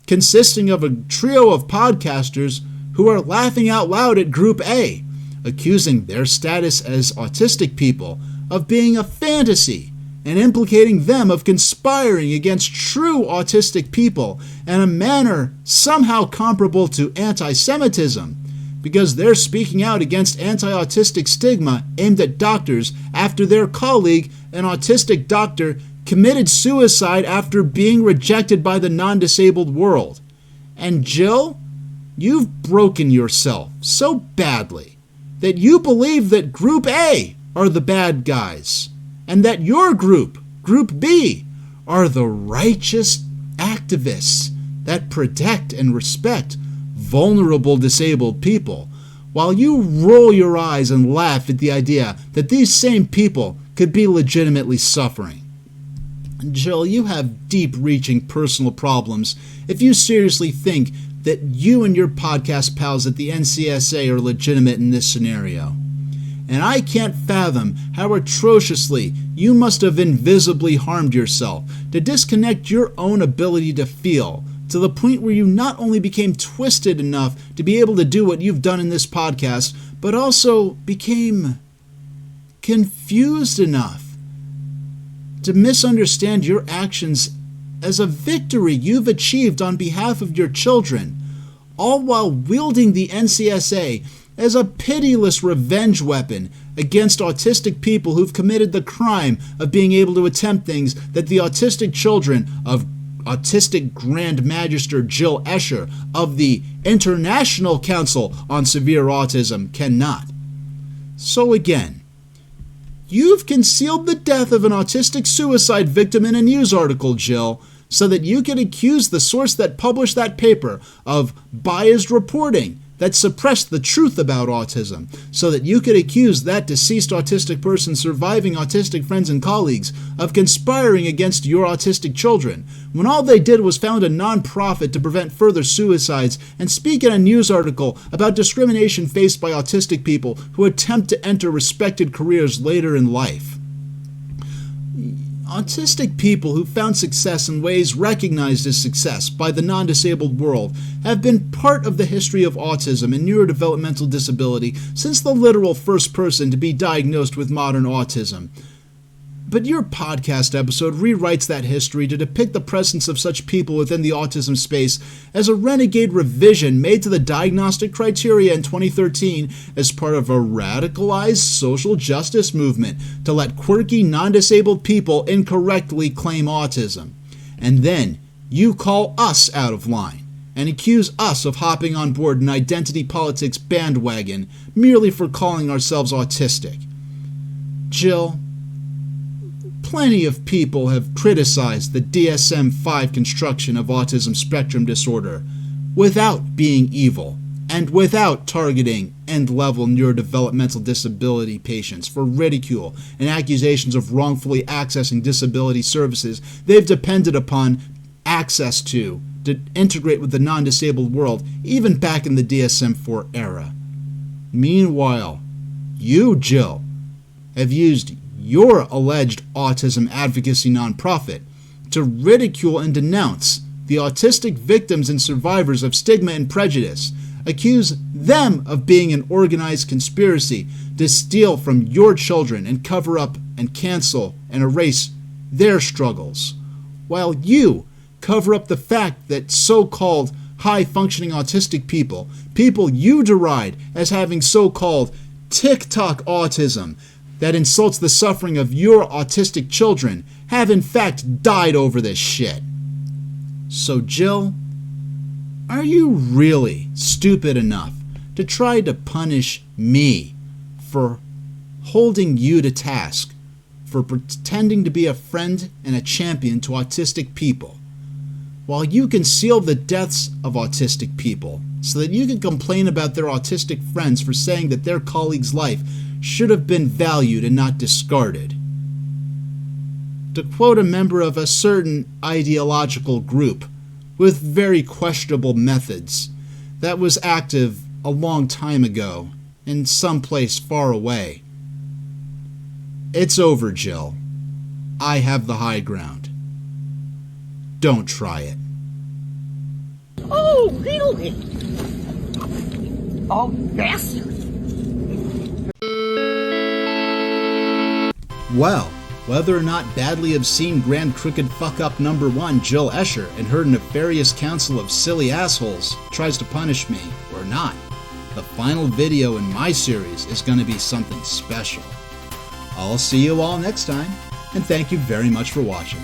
consisting of a trio of podcasters who are laughing out loud at Group A, accusing their status as autistic people of being a fantasy and implicating them of conspiring against true autistic people in a manner somehow comparable to anti-Semitism, because they're speaking out against anti-autistic stigma aimed at doctors after their colleague, an autistic doctor, committed suicide after being rejected by the non-disabled world. And Jill, you've broken yourself so badly that you believe that Group A are the bad guys, and that your group, Group B, are the righteous activists that protect and respect vulnerable disabled people, while you roll your eyes and laugh at the idea that these same people could be legitimately suffering. Jill, you have deep-reaching personal problems if you seriously think that you and your podcast pals at the NCSA are legitimate in this scenario. And I can't fathom how atrociously you must have invisibly harmed yourself to disconnect your own ability to feel to the point where you not only became twisted enough to be able to do what you've done in this podcast, but also became confused enough to misunderstand your actions as a victory you've achieved on behalf of your children, all while wielding the NCSA as a pitiless revenge weapon against autistic people who've committed the crime of being able to attempt things that the autistic children of Autistic Grand Magister Jill Escher of the International Council on Severe Autism cannot. So again, you've concealed the death of an autistic suicide victim in a news article, Jill, so that you can accuse the source that published that paper of biased reporting that suppressed the truth about autism, so that you could accuse that deceased autistic person's surviving autistic friends and colleagues of conspiring against your autistic children, when all they did was found a non-profit to prevent further suicides and speak in a news article about discrimination faced by autistic people who attempt to enter respected careers later in life. Autistic people who found success in ways recognized as success by the non-disabled world have been part of the history of autism and neurodevelopmental disability since the literal first person to be diagnosed with modern autism. But your podcast episode rewrites that history to depict the presence of such people within the autism space as a renegade revision made to the diagnostic criteria in 2013 as part of a radicalized social justice movement to let quirky, non-disabled people incorrectly claim autism. And then you call us out of line and accuse us of hopping on board an identity politics bandwagon merely for calling ourselves autistic. Jill, plenty of people have criticized the DSM-5 construction of autism spectrum disorder without being evil and without targeting end-level neurodevelopmental disability patients for ridicule and accusations of wrongfully accessing disability services they've depended upon access to integrate with the non-disabled world even back in the DSM-4 era. Meanwhile, you, Jill, have used your alleged autism advocacy nonprofit to ridicule and denounce the autistic victims and survivors of stigma and prejudice, accuse them of being an organized conspiracy to steal from your children and cover up and cancel and erase their struggles, while you cover up the fact that so-called high-functioning autistic people you deride as having so-called TikTok autism that insults the suffering of your autistic children, have in fact died over this shit. So Jill, are you really stupid enough to try to punish me for holding you to task for pretending to be a friend and a champion to autistic people, while you conceal the deaths of autistic people so that you can complain about their autistic friends for saying that their colleague's life should have been valued and not discarded? To quote a member of a certain ideological group with very questionable methods that was active a long time ago in some place far away, "It's over, Jill. I have the high ground. Don't try it." Oh, really? Oh, bastard. Well, whether or not badly obscene grand crooked fuck-up number 1 Jill Escher and her nefarious council of silly assholes tries to punish me or not, the final video in my series is going to be something special. I'll see you all next time, and thank you very much for watching.